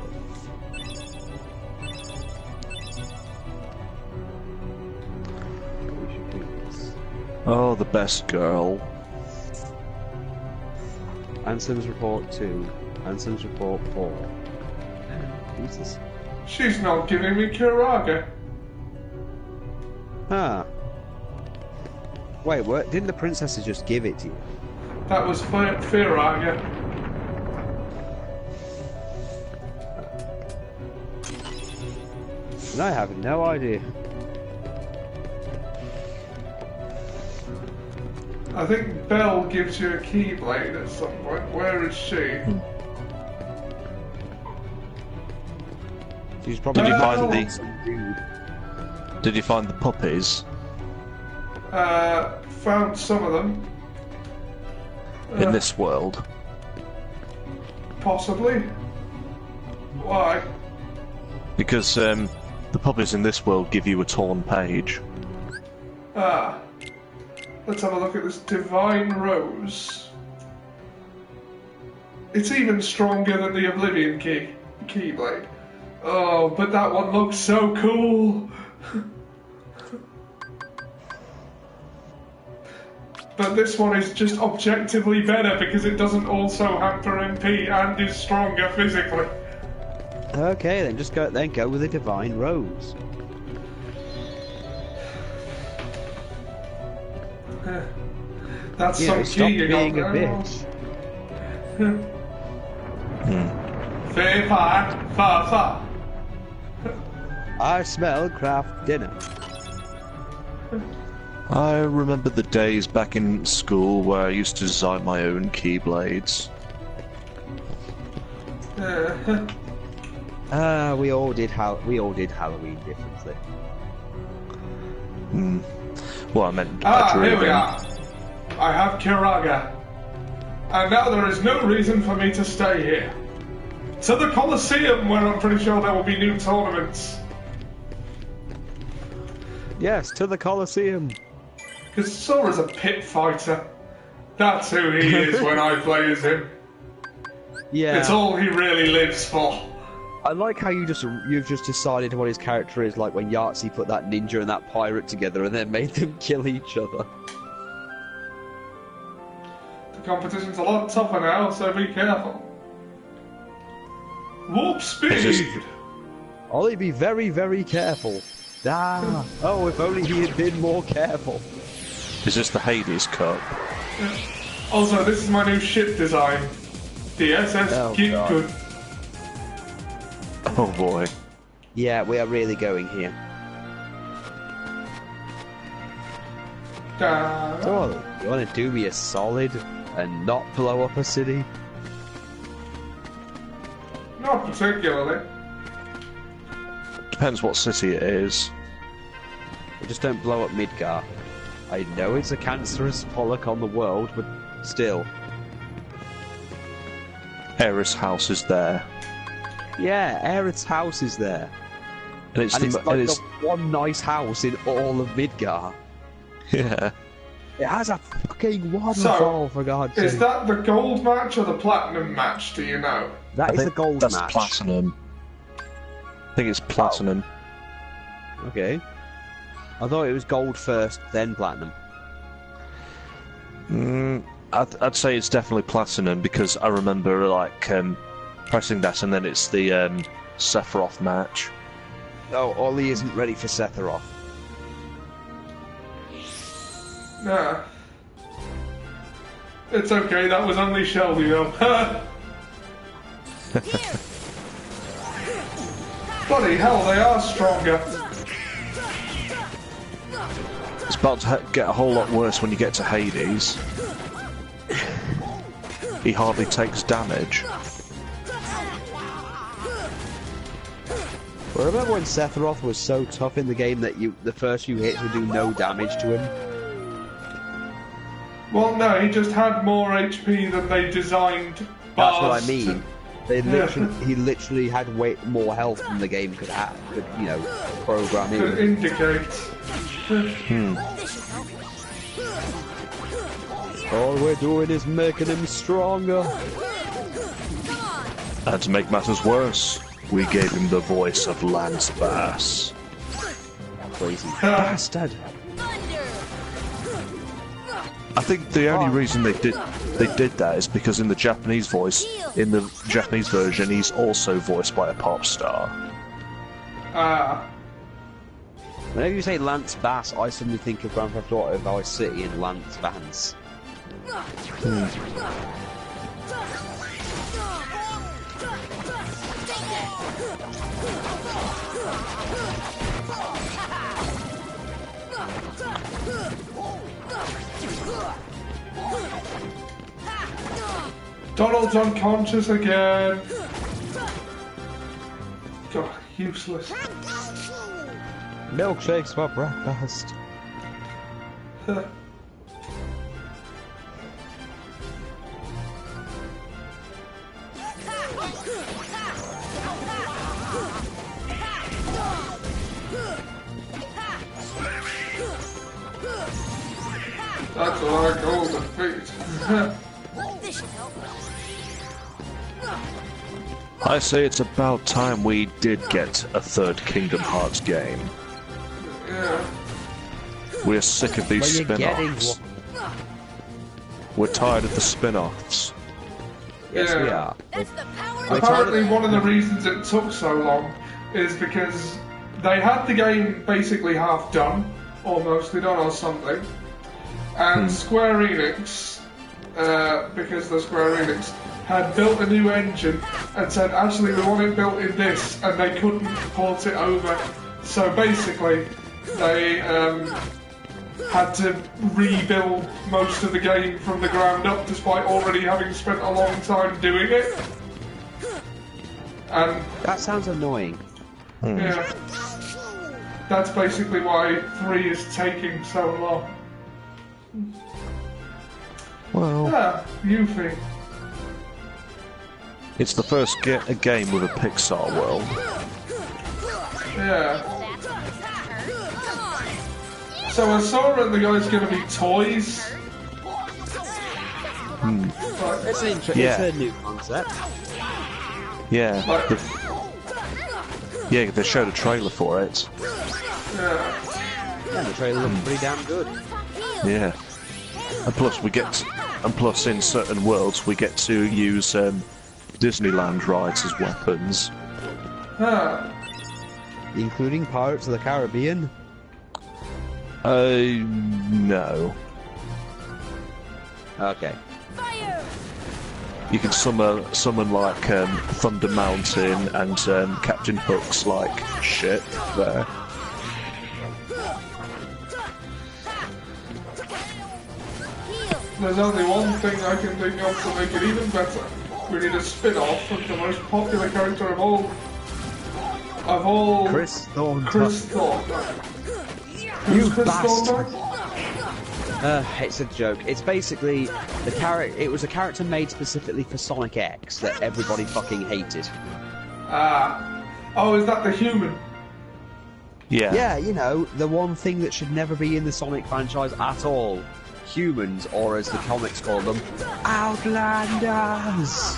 We should do this. Oh, the best girl. Ansem's Report 2. Ansem's Report 4. Who's this? She's not giving me Kiraga. Ah. Wait, what? Didn't the princesses just give it to you? That was Firaga. And I have no idea. I think Belle gives you a Keyblade at some point. Where is she? She's probably Did you Belle! find the? some dude. Did you find the puppies Found some of them. in this world? Possibly. Why? Because the puppies in this world give you a torn page. Ah. Let's have a look at this Divine Rose. It's even stronger than the Oblivion Keyblade. Oh, but that one looks so cool! But this one is just objectively better because it doesn't also hamper MP and is stronger physically. Okay, then just go with a Divine Rose. That's You some know, stop key being a on bitch. Fair pie, far, far. I smell craft dinner. I remember the days back in school where I used to design my own keyblades. We all did Halloween differently. Well, I meant. Here we are. I have Kiraga. And now there is no reason for me to stay here. To the Colosseum, where I'm pretty sure there will be new tournaments. Yes, to the Colosseum. Because Sora's a pit fighter. That's who he is when I play as him. Yeah. It's all he really lives for. I like how you've just decided what his character is like when Yahtzee put that ninja and that pirate together and then made them kill each other. The competition's a lot tougher now, so be careful. Warp speed! Ollie, be very, very careful. Ah! Oh, if only he had been more careful. Is this the Hades Cup? Also, this is my new ship design. The SS Oh, Gitgood. Oh boy. Yeah, we are really going here. So, Ollie, you want to do me a solid and not blow up a city? Not particularly. Depends what city it is. Just don't blow up Midgar. I know it's a cancerous pollock on the world, but still. Aerith's house is there. Yeah, Aerith's house is there. And it's, And it's like and it's the one nice house in all of Midgar. yeah. It has a fucking waterfall, for God's sake. Is that the gold match or the platinum match, do you know? That I is the think gold that's match. platinum. I think it's platinum. Okay. I thought it was gold first, then platinum. I'd say it's definitely platinum because I remember like pressing that, and then it's the Sephiroth match. Oh, Ollie isn't ready for Sephiroth. Nah. It's okay, that was only Shelby though. Bloody hell, they are stronger. It's about to get a whole lot worse when you get to Hades. He hardly takes damage. Well, remember when Sephiroth was so tough in the game that the first few hits would do no damage to him? Well, no, he just had more HP than they designed. That's what I bars mean. He literally had way more health than the game could program to in. indicate. All we're doing is making him stronger. And to make matters worse, we gave him the voice of Lance Bass. Crazy bastard. I think the only reason they did that is because in the Japanese version, he's also voiced by a pop star. Whenever you say Lance Bass, I suddenly think of Grand Theft Auto Vice City and Lance Vance. Donald's unconscious again. God, useless. Milkshakes for breakfast. That's what I call defeat. This should help. I say it's about time we did get a third Kingdom Hearts game. Yeah. We're sick of these Well, you're getting spin-offs. We're tired of the spin-offs. Yes, Yeah. we are. That's the power Apparently one of the reasons it took so long is because they had the game basically half done, or mostly done or something, and Square Enix, because the Square Enix had built a new engine and said, actually we want it built in this, and they couldn't port it over. So basically, they had to rebuild most of the game from the ground up, despite already having spent a long time doing it. And That sounds annoying. yeah, that's basically why 3 is taking so long. Well, Yeah, Yuffie. it's the first game with a Pixar world. Yeah. That's what hurt. Come on. So I saw it, the guy's gonna be toys. Like, It's an Yeah. it's a new concept. Yeah, Like- they showed a trailer for it. yeah. Yeah, the trailer looks pretty damn good. Yeah, and plus in certain worlds we get to use Disneyland rides as weapons. Huh. Including Pirates of the Caribbean. No. Okay. Fire. You can summon like Thunder Mountain and Captain Hook's like shit there. Heal. There's only one thing I can think of to make it even better. We need a spin-off of the most popular character of all. Chris Thornton. Chris Thornton. You Who's Chris bastard. Thornton? It's a joke. It's basically the character. It was a character made specifically for Sonic X that everybody fucking hated. Oh, is that the human? Yeah. Yeah, you know, the one thing that should never be in the Sonic franchise at all. Humans, or as the comics call them, Outlanders!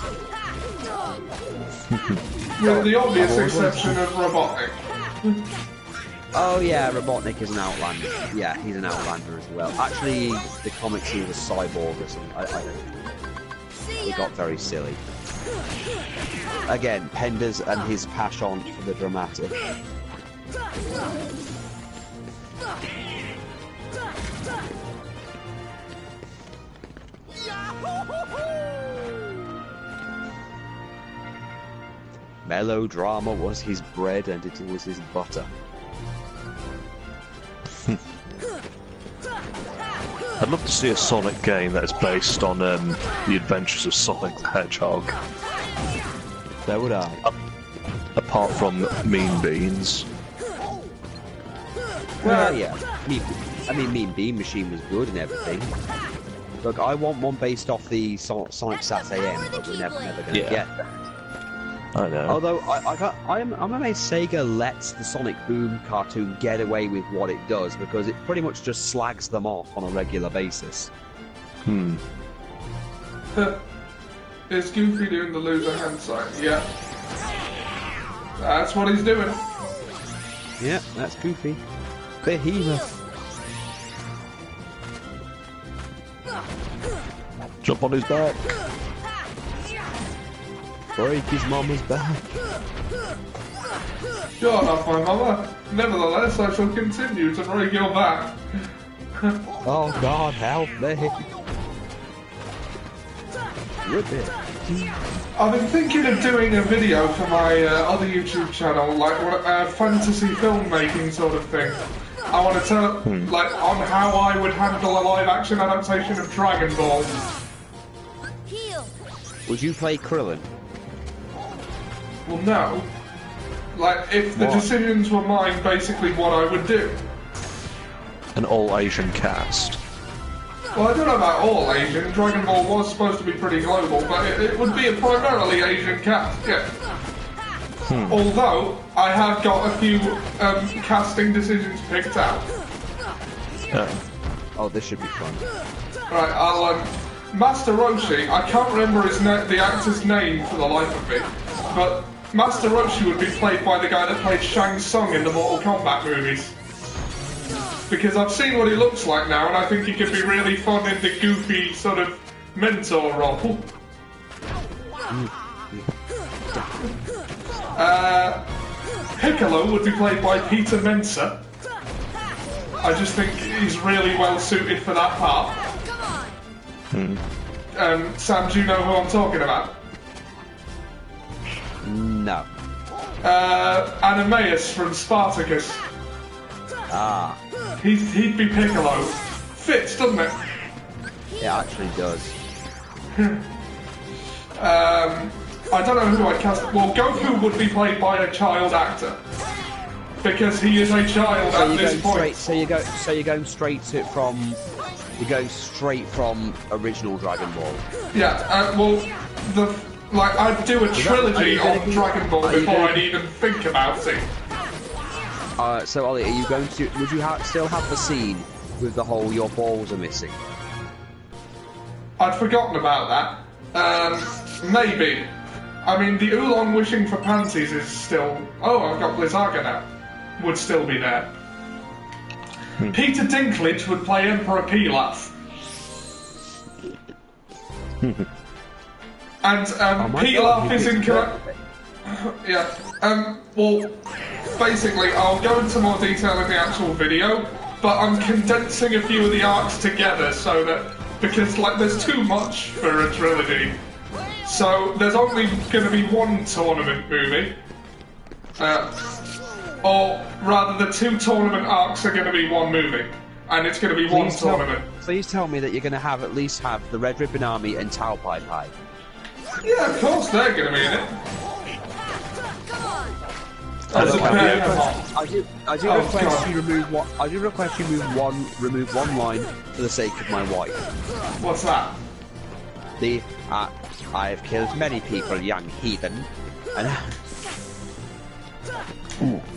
With the obvious exception of Robotnik. Oh yeah, Robotnik is an Outlander. Yeah, he's an Outlander as well. Actually, the comics he was Cyborg or something. I don't know. It got very silly. Again, Penders and his passion for the dramatic. Melodrama was his bread and it was his butter. I'd love to see a Sonic game that is based on the adventures of Sonic the Hedgehog. So would I. Apart from Mean Beans. Well, yeah. I mean, Mean Bean Machine was good and everything. Look, I want one based off the Sonic Sats AM, but we're never going to Yeah. get that. I know. Although I'm amazed Sega lets the Sonic Boom cartoon get away with what it does, because it pretty much just slags them off on a regular basis. Is Goofy doing the loser hand sign? Yeah. That's what he's doing. Yeah, that's Goofy. Behemoth. Jump on his back. Break his mama's back. You're not my mama. Nevertheless, I shall continue to break your back. Oh God, help me. Rip it. I've been thinking of doing a video for my other YouTube channel, like fantasy filmmaking sort of thing. I want to tell, like, on how I would handle a live-action adaptation of Dragon Ball. Would you play Krillin? Well, no. Like, if the decisions were mine, basically what I would do. An all-Asian cast. Well, I don't know about all Asian. Dragon Ball was supposed to be pretty global, but it would be a primarily Asian cast, yeah. Although, I have got a few casting decisions picked out. Oh, this should be fun. Right, I'll, Master Roshi, I can't remember the actor's name for the life of me, but Master Roshi would be played by the guy that played Shang Tsung in the Mortal Kombat movies. Because I've seen what he looks like now, and I think he could be really fun in the goofy sort of mentor role. Piccolo would be played by Peter Mensa. I just think he's really well suited for that part. Sam, do you know who I'm talking about? No. Animaeus from Spartacus. Ah. He'd be Piccolo. Fits, doesn't it? It actually does. I don't know who I'd cast. Well, Goku would be played by a child actor. Because he is a child at this point. You're going straight from original Dragon Ball. Yeah, well, I'd do a trilogy on Dragon Ball before I'd even think about it. So Ollie, are you going to? Would you still have the scene with the whole "your balls are missing"? I'd forgotten about that. Maybe. I mean, the Oolong wishing for panties is still. Oh, I've got Blizzaga now. Would still be there. Peter Dinklage would play Emperor Pilaf. And Pilaf is incorrect. Yeah. Well, basically, I'll go into more detail in the actual video, but I'm condensing a few of the arcs together so that, because there's too much for a trilogy. So there's only going to be one tournament movie. Or rather, the two tournament arcs are going to be one movie. And it's going to be one tournament. Please tell me that you're going to at least have the Red Ribbon Army and Tao Pai Pai. Yeah, of course they're going to be in it. I do request you remove one. I do request you remove one line for the sake of my wife. What's that? I have killed many people, young heathen, and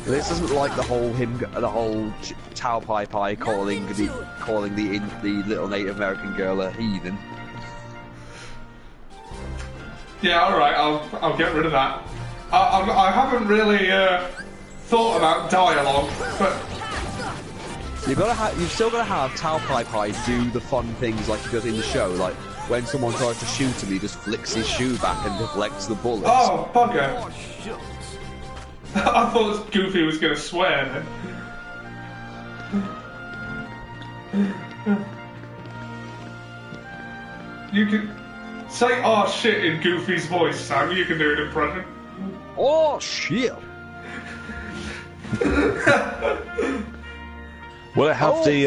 this isn't like the whole Tao Pai Pai calling the little Native American girl a heathen. Yeah, all right, I'll get rid of that. I haven't really thought about dialogue, but you've still got to have Tao Pai Pai do the fun things like he does in the show, like when someone tries to shoot him, he just flicks his shoe back and deflects the bullets. Oh, bugger! I thought Goofy was going to swear then. You can say "oh shit" in Goofy's voice, Sam. You can do an impression. Oh shit! Will it have the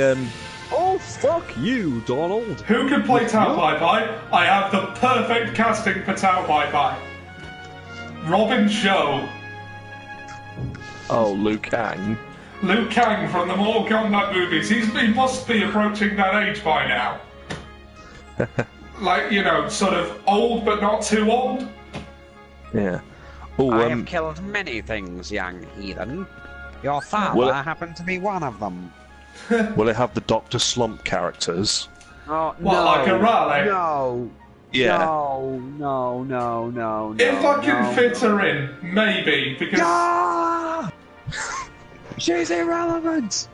Oh fuck you, Donald! Who can play Tao Pai Pai? I have the perfect casting for Tao Pai Pai. Robin Shou. Oh, Liu Kang. Liu Kang from the Mortal Kombat movies. He must be approaching that age by now. Like, you know, sort of old but not too old. Yeah. Oh, I have killed many things, young heathen. Your father happened to be one of them. Will it have the Dr. Slump characters? Oh, what, no, like a Raleigh? No. Yeah. No. If I can fit her in, maybe, because... Ah! She's irrelevant!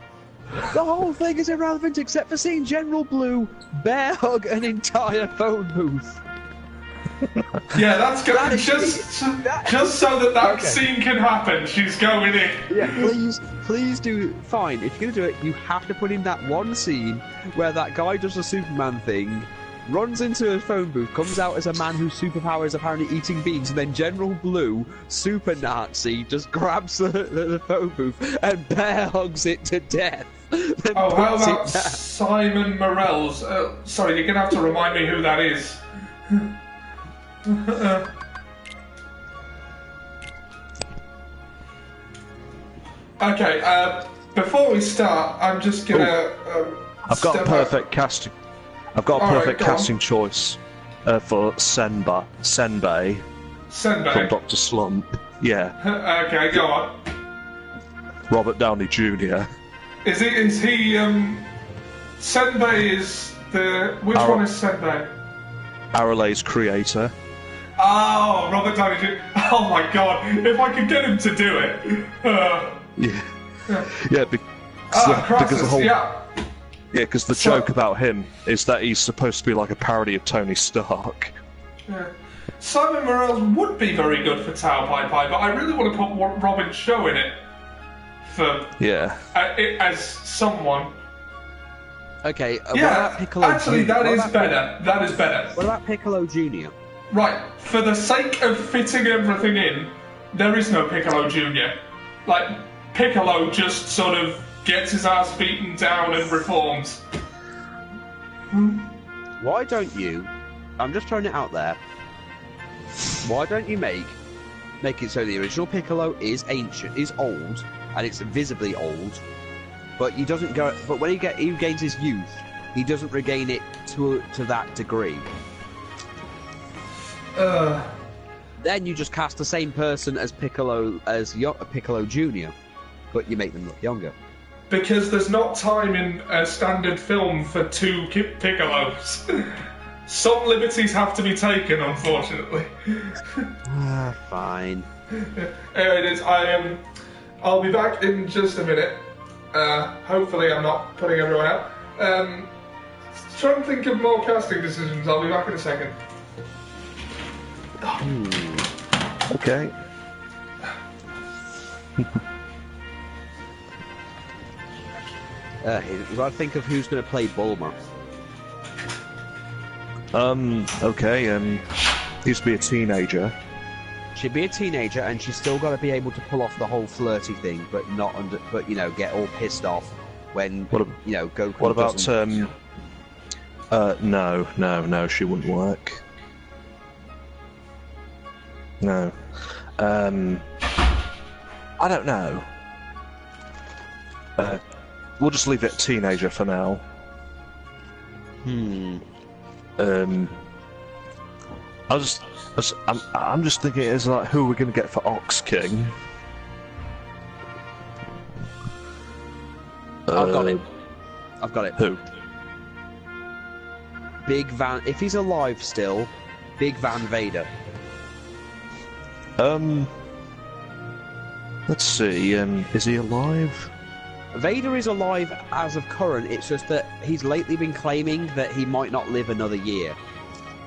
The whole thing is irrelevant except for seeing General Blue bear hug an entire phone booth. Yeah, that's good. That is- Just so that Okay. scene can happen, she's going in. Yeah, please do. Fine, if you're gonna do it, you have to put in that one scene where that guy does the Superman thing, runs into a phone booth, comes out as a man whose superpower is apparently eating beans, and then General Blue, super Nazi, just grabs the phone booth and bear hugs it to death. Then Oh, how puts it about down. Simon Morell's? Sorry, you're gonna have to remind me who that is. Okay, before we start, I'm just gonna. I've got a step perfect casting. I've got a All right, perfect go on. casting choice for Senbei out. from Senbei. Doctor Slump. Yeah, Okay, go on. Robert Downey Jr. Is he? Senbei is the. Which Our- one is Senbei? Aralay's creator. Oh, Robert Downey Jr. Oh my God! If I could get him to do it. Yeah, yeah, because Crassus, the whole yeah. because the So- joke about him is that he's supposed to be like a parody of Tony Stark. Yeah. Simon Morell would be very good for Tao Pai Pai, but I really want to put Robin Shaw in it for Yeah, as someone. Okay, what Yeah, about Piccolo actually, Jr.? that What is about- better. That is better. What about Piccolo Jr.? Right, for the sake of fitting everything in, there is no Piccolo Jr. Like, Piccolo just sort of gets his ass beaten down and reforms. Why don't you? I'm just throwing it out there. Why don't you make it so the original Piccolo is ancient, is old, and it's visibly old, but he doesn't go. But when he gains his youth, he doesn't regain it to that degree. Then you just cast the same person as Piccolo Piccolo Jr., but you make them look younger. Because there's not time in a standard film for two Piccolos. Some liberties have to be taken, unfortunately. Fine. Anyway, it is. I'll be back in just a minute. Hopefully, I'm not putting everyone out. Try and think of more casting decisions. I'll be back in a second. okay. You've got to think of who's going to play Bulma. Okay. He used to be a teenager. She'd be a teenager, and she's still got to be able to pull off the whole flirty thing, but not but get all pissed off when Goku. What about doesn't- No, she wouldn't work. No. I don't know. We'll just leave it teenager for now. I'm just thinking it's like who we're going to get for Ox King. I've got it. I've got it. Who? Big Van. If he's alive still, Big Van Vader. Let's see. Is he alive? Vader is alive as of current. It's just that he's lately been claiming that he might not live another year.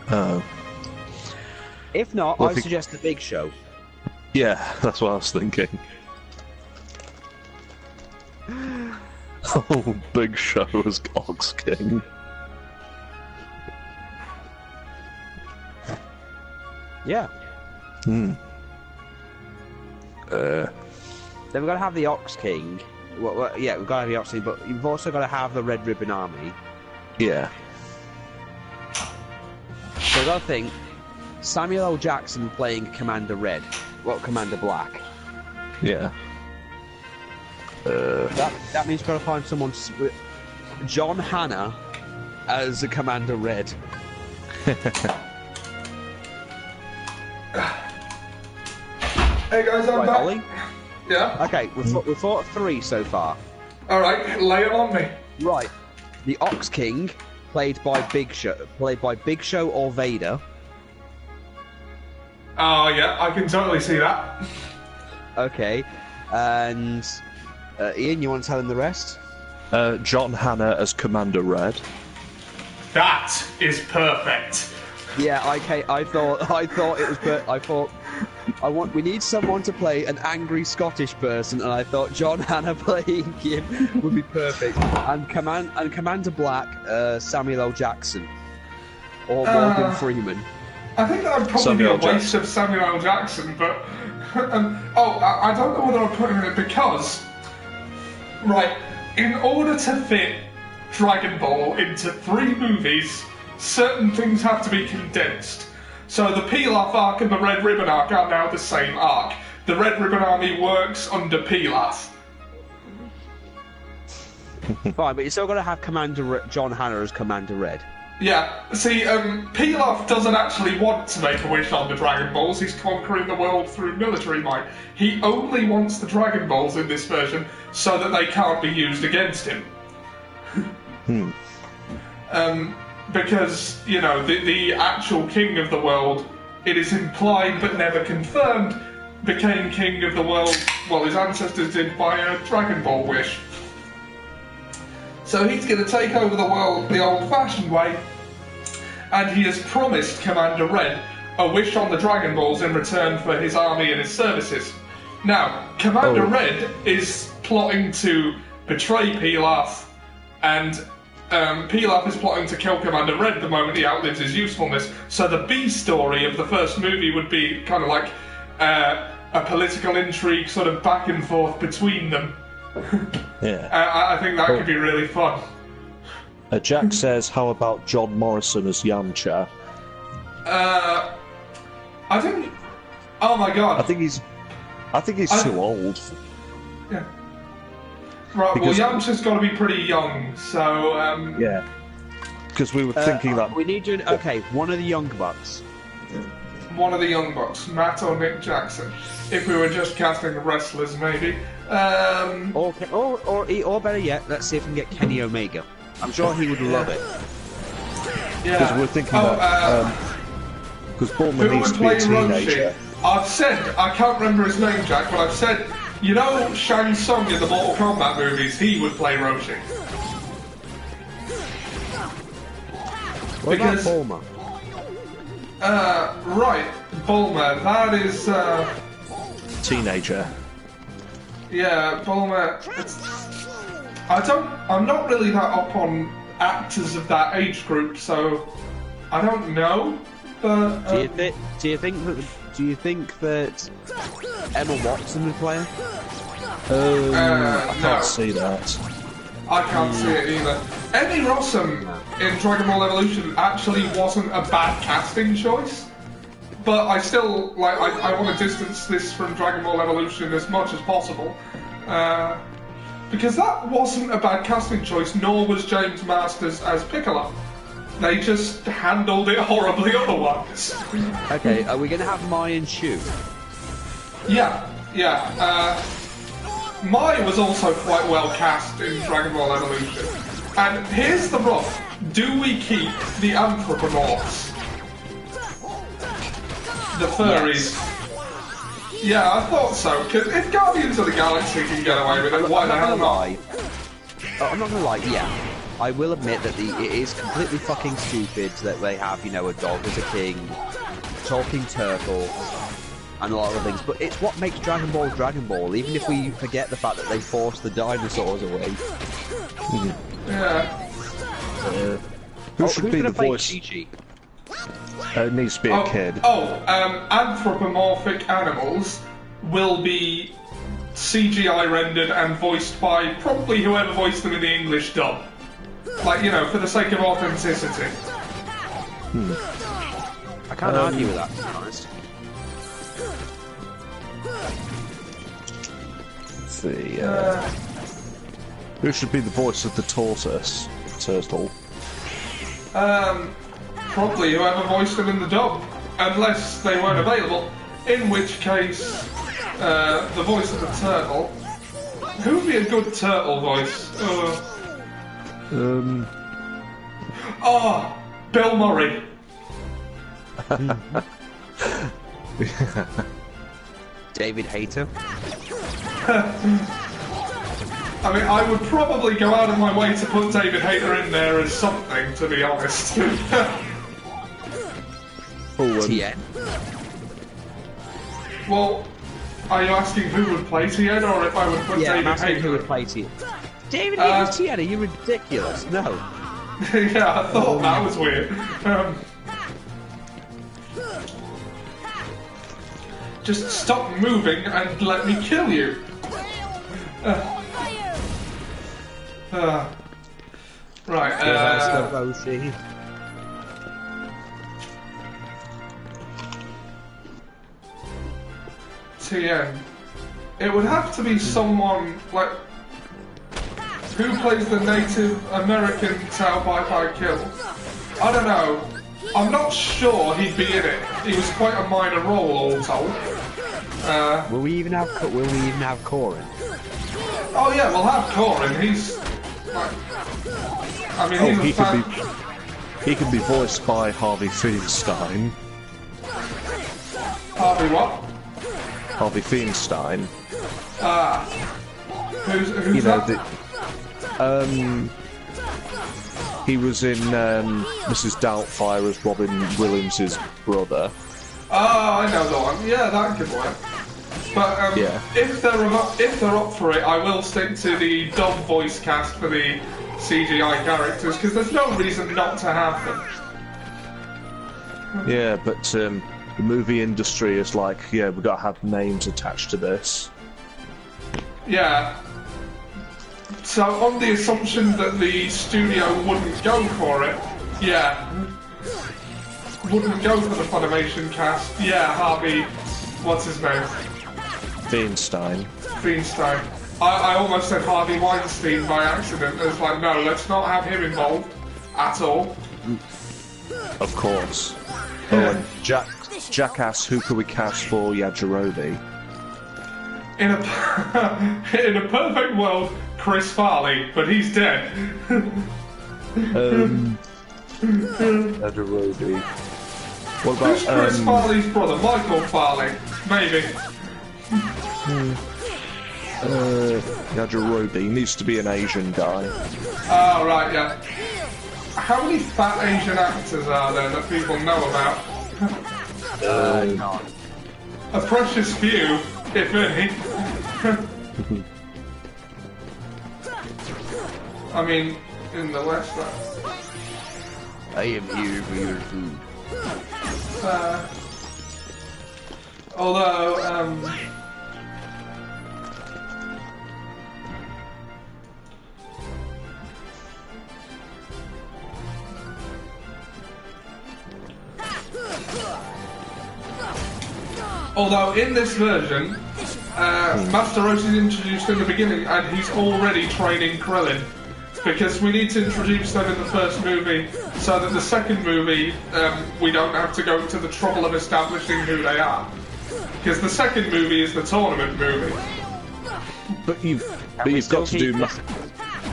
Oh. If not, Well, I if he- suggest the Big Show. Yeah, that's what I was thinking. Oh, Big Show as Ox King. Yeah. Hmm. Then we've got to have the Ox King. Yeah, we've got to have the Ox King, but you've also got to have the Red Ribbon Army. Yeah. So I've got to think Samuel L. Jackson playing Commander Red. Well, Commander Black. Yeah. That means we've got to find someone. John Hannah as a Commander Red. Hey guys, I'm Right, back. Ollie? Yeah. Okay, we've fought 3 so far. All right, lay it on me. Right. The Ox King played by Big Show or Vader. Oh yeah, I can totally see that. Okay, and Ian, you want to tell him the rest? John Hannah as Commander Red. That is perfect. Yeah, okay. I thought it was. We need someone to play an angry Scottish person, and I thought John Hannah playing him would be perfect. And Commander Black, Samuel L. Jackson, or Morgan Freeman. I think that would probably be a waste of Samuel L. Jackson, but I don't know whether I'm putting it because in order to fit Dragon Ball into 3 movies, certain things have to be condensed. So the Pilaf arc and the Red Ribbon arc are now the same arc. The Red Ribbon Army works under Pilaf. Fine, but you're still going to have John Hannah as Commander Red. Yeah, see, Pilaf doesn't actually want to make a wish on the Dragon Balls. He's conquering the world through military might. He only wants the Dragon Balls in this version so that they can't be used against him. Because, the actual king of the world, it is implied but never confirmed, became king of the world, well, his ancestors did, by a Dragon Ball wish. So he's going to take over the world the old-fashioned way, and he has promised Commander Red a wish on the Dragon Balls in return for his army and his services. Now, Commander Red is plotting to betray Pilaf, and Pilaf is plotting to kill Commander Red the moment he outlives his usefulness. So the B story of the first movie would be kind of like a political intrigue sort of back and forth between them. Yeah. I think that could be really fun. Jack says, how about John Morrison as Yamcha? I think... Oh my god. I think he's too old. Yeah. Right, because, well, Yamcha's got to be pretty young, so... Yeah. Because we were thinking that... We need to... Okay, one of the Young Bucks. One of the Young Bucks, Matt or Nick Jackson. If we were just casting wrestlers, maybe. Or better yet, let's see if we can get Kenny Omega. I'm sure he would love it. Yeah. Because we're thinking that... Because Bulma needs to be a teenager. I've said, I can't remember his name, Jack, but I've said, you know Shang Tsung in the Mortal Kombat movies, he would play Roshi. What about Bulma? Right, Bulma, that is, Teenager. Yeah, Bulma, I'm not really that up on actors of that age group, so I don't know, but... Do you think that Emma Watson would play her? I can't see that. I can't see it either. Emmy Rossum in Dragon Ball Evolution actually wasn't a bad casting choice, but I still, I want to distance this from Dragon Ball Evolution as much as possible, because that wasn't a bad casting choice, nor was James Masters as Piccolo. They just handled it horribly otherwise. Okay, are we going to have Mai and Shu? Yeah. Mai was also quite well cast in Dragon Ball Evolution. And here's the rub. Do we keep the anthropomorphs? The furries? Yes. Yeah, I thought so. Because if Guardians of the Galaxy can get away with it, why the hell not? I'm not going to lie, yeah. I will admit that it is completely fucking stupid that they have, a dog as a king, talking turtle, and a lot of things, but it's what makes Dragon Ball, even if we forget the fact that they forced the dinosaurs away. Yeah. Who should be the voice? Chi-Chi? It needs to be a kid. Anthropomorphic animals will be CGI rendered and voiced by probably whoever voiced them in the English dub. For the sake of authenticity. I can't argue with that, to be honest. Who should be the voice of the turtle? Probably whoever voiced them in the dub, unless they weren't available. In which case, the voice of the turtle. Who would be a good turtle voice? Oh, Bill Murray. David Hayter. I mean, I would probably go out of my way to put David Hayter in there as something, to be honest. Tien. Well, are you asking who would play Tien, or if I would put Yeah, I'm David asking Hayter? who would play Tien. David Hayter's Tien? Are you ridiculous? No. Yeah, I thought that was weird. Just stop moving and let me kill you. Right, Tien. It would have to be someone like who plays the Native American Tao Pai Pai kill. I don't know. I'm not sure he'd be in it. He was quite a minor role, all told. Will we even have Corrin? Oh yeah, we'll have Corrin. He's like, I mean, he's he can be voiced by Harvey Feinstein. Harvey what? Harvey Feinstein. Who's You know, that? he was in Mrs. Doubtfire as Robin Williams' brother. Oh, I know the one. Yeah, that could work. But Yeah. if they're up for it, I will stick to the dub voice cast for the CGI characters because there's no reason not to have them. Yeah, but the movie industry is like, yeah, we've got to have names attached to this. Yeah. So on the assumption that the studio wouldn't go for it, yeah, wouldn't go for the Funimation cast, yeah, Harvey, what's his name? Feinstein. Feinstein. I almost said Harvey Weinstein by accident. It's like, no, let's not have him involved at all. Of course. Oh, and Jackass, who could we cast for Yajirobe? In a in a perfect world, Chris Farley, but he's dead. Yajirobe. What about Who's Chris Farley's brother? Michael Farley, maybe. Yajirobe needs to be an Asian guy. Oh, right, yeah. How many fat Asian actors are there that people know about? A precious few, if any. I mean, in the West, I am here for your food. although, in this version, Master Roshi is introduced in the beginning and he's already training Krillin. Because we need to introduce them in the first movie so that the second movie we don't have to go to the trouble of establishing who they are. Because the second movie is the tournament movie. But you've got to do. I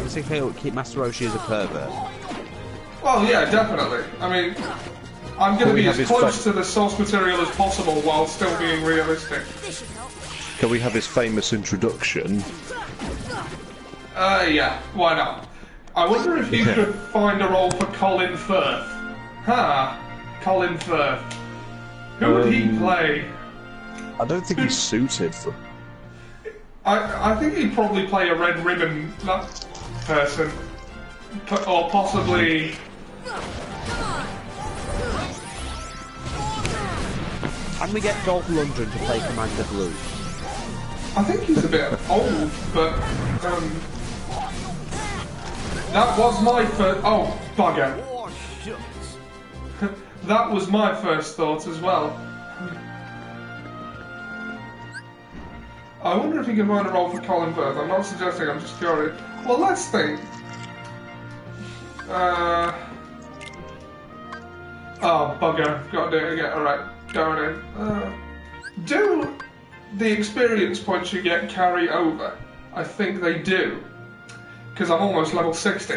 think he'll keep Master Roshi as a pervert. Well, yeah, definitely. I mean, I'm going to be as close to the source material as possible while still being realistic. Can we have his famous introduction? Yeah, why not? I wonder if you could find a role for Colin Firth. Colin Firth. Who would he play? I don't think he's suited for. I think he'd probably play a Red Ribbon person. Or possibly... Can we get Dolph Lundgren to play Commander Blue? I think he's a bit old, but... that was my first... Oh, bugger. Oh, shucks. That was my first thought as well. I wonder if you can find a role for Colin Firth. I'm not suggesting, I'm just curious. Well, let's think. Oh, bugger. Got to do it again. Alright, going in. Do the experience points you get carry over? I think they do. Because I'm almost level 60.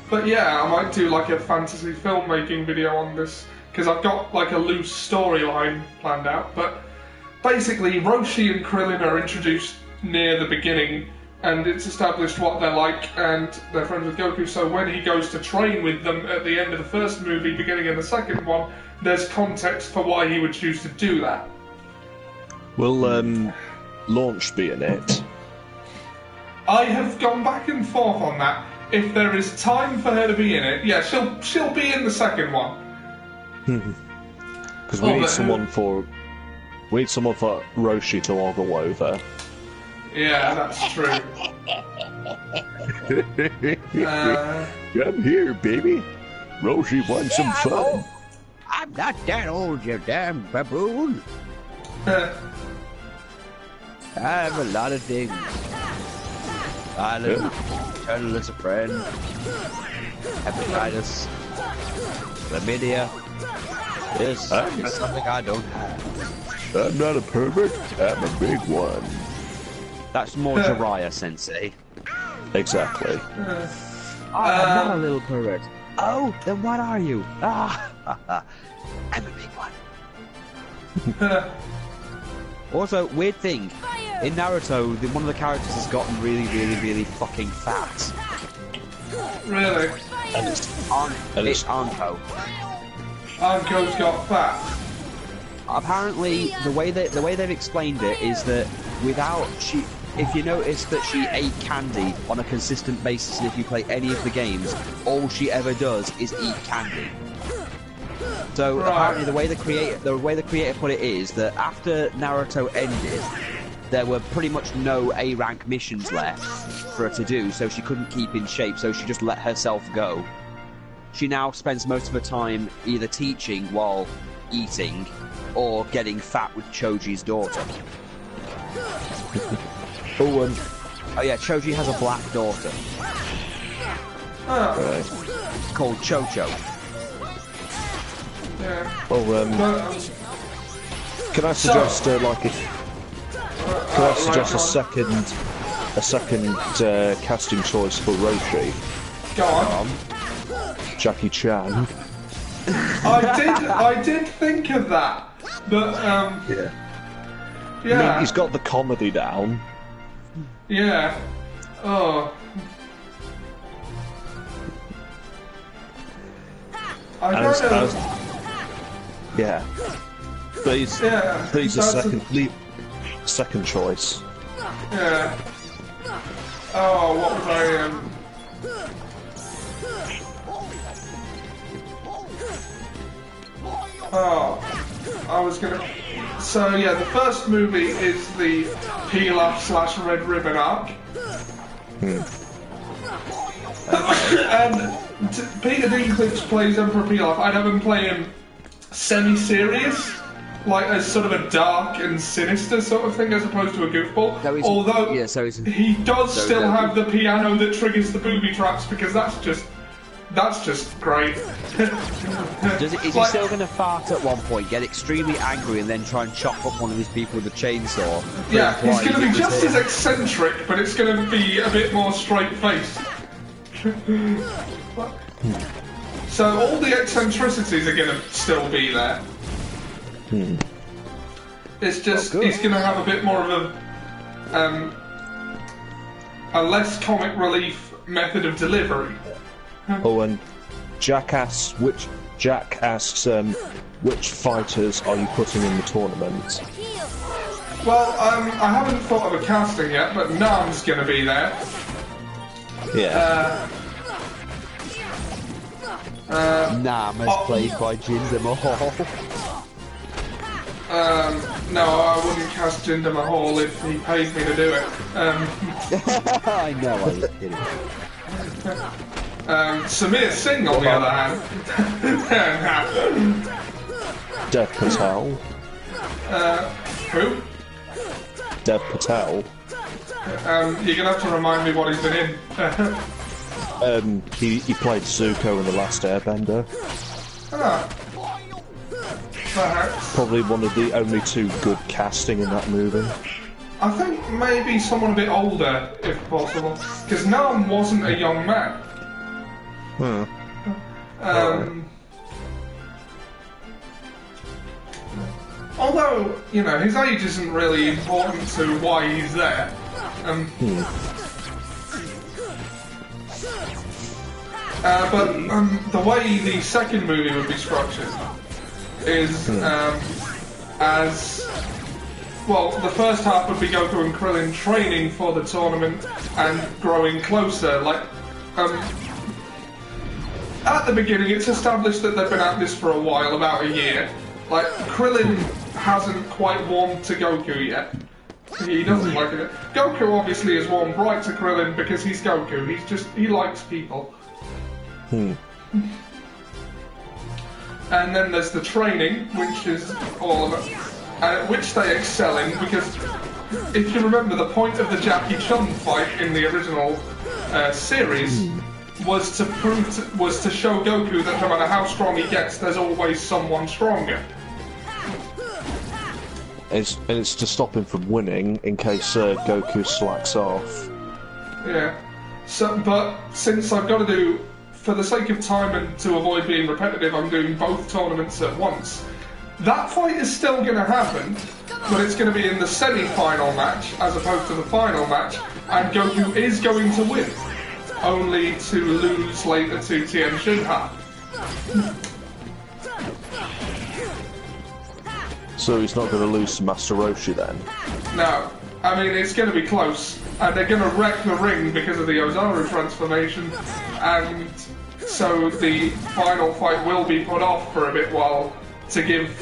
But yeah, I might do like a fantasy filmmaking video on this, because I've got like a loose storyline planned out. But basically, Roshi and Krillin are introduced near the beginning, and it's established what they're like, and they're friends with Goku, so when he goes to train with them at the end of the first movie, beginning of the second one, there's context for why he would choose to do that. Will Launch be in it? I have gone back and forth on that. If there is time for her to be in it, yeah, she'll be in the second one. Because we need someone for Roshi to ogle over. Yeah, that's true. Come here, baby. Roshi wants some fun. I'm not that old, you damn baboon. I have a lot of things. Island, Turtle is a friend, hepatitis, chlamydia. This is something I don't have. I'm not a pervert, I'm a big one. That's more Jiraiya Sensei. Exactly. I'm not a little pervert. Oh, then what are you? I'm a big one. Also, weird thing. In Naruto, one of the characters has gotten really, really, really fucking fat. Really? And it's Anko. Anko's got fat. Apparently, the way they've explained it is that if you notice that she ate candy on a consistent basis, and if you play any of the games, all she ever does is eat candy. So apparently, the way the creator put it is that after Naruto ended, there were pretty much no A rank missions left for her to do, so she couldn't keep in shape, so she just let herself go. She now spends most of her time either teaching while eating, or getting fat with Choji's daughter. Oh yeah, Choji has a black daughter. Called Chocho. Yeah. Can I suggest can I suggest a second casting choice for Roshi? Go on. Jackie Chan. I did think of that, but Yeah. yeah. I mean, he's got the comedy down. Yeah. Oh. I don't know. Yeah. But he's a second choice. Yeah. Oh, what was I was gonna. So yeah, the first movie is the Pilaf / Red Ribbon arc. And Peter Dinklage plays Emperor Pilaf. I'd have him play him semi-serious, like as sort of a dark and sinister sort of thing, as opposed to a goofball. Although he does still have the piano that triggers the booby traps, because that's just great. Is he still going to fart at one point, get extremely angry, and then try and chop up one of these people with a chainsaw? Yeah, he's going to be just as eccentric, but it's going to be a bit more straight-faced. So all the eccentricities are going to still be there. It's just he's going to have a bit more of a less comic relief method of delivery. Oh, and Jack asks which fighters are you putting in the tournament? Well, I haven't thought of a casting yet, but Nam's going to be there. Yeah. Nam is played by Jinder Mahal. No, I wouldn't cast Jinder Mahal if he paid me to do it. I know, I was kidding. Samir Singh, on the other hand. Dev Patel. Who? Dev Patel. You're gonna have to remind me what he's been in. He played Zuko in The Last Airbender. Perhaps. Probably one of the only two good casting in that movie. I think maybe someone a bit older, if possible, because Nam wasn't a young man. Although, you know, his age isn't really important to why he's there. But the way the second movie would be structured is as... Well, the first half would be Goku and Krillin training for the tournament and growing closer. Like, at the beginning, it's established that they've been at this for a while, about a year. Like, Krillin hasn't quite warmed to Goku yet. He doesn't like it. Goku obviously is warmed right to Krillin because he's Goku. He likes people. And then there's the training, which is all of it. Which they excel in, because if you remember, the point of the Jackie Chun fight in the original series was to show Goku that no matter how strong he gets, there's always someone stronger. It's to stop him from winning in case Goku slacks off. Yeah. So, but since I've got to do, for the sake of time and to avoid being repetitive, I'm doing both tournaments at once. That fight is still going to happen, but it's going to be in the semi-final match as opposed to the final match, and Goku is going to win, only to lose later to Tien Shinhan. So he's not going to lose to Master Roshi then? No. I mean, it's going to be close, and they're going to wreck the ring because of the Ozaru transformation, and so the final fight will be put off for a bit while to give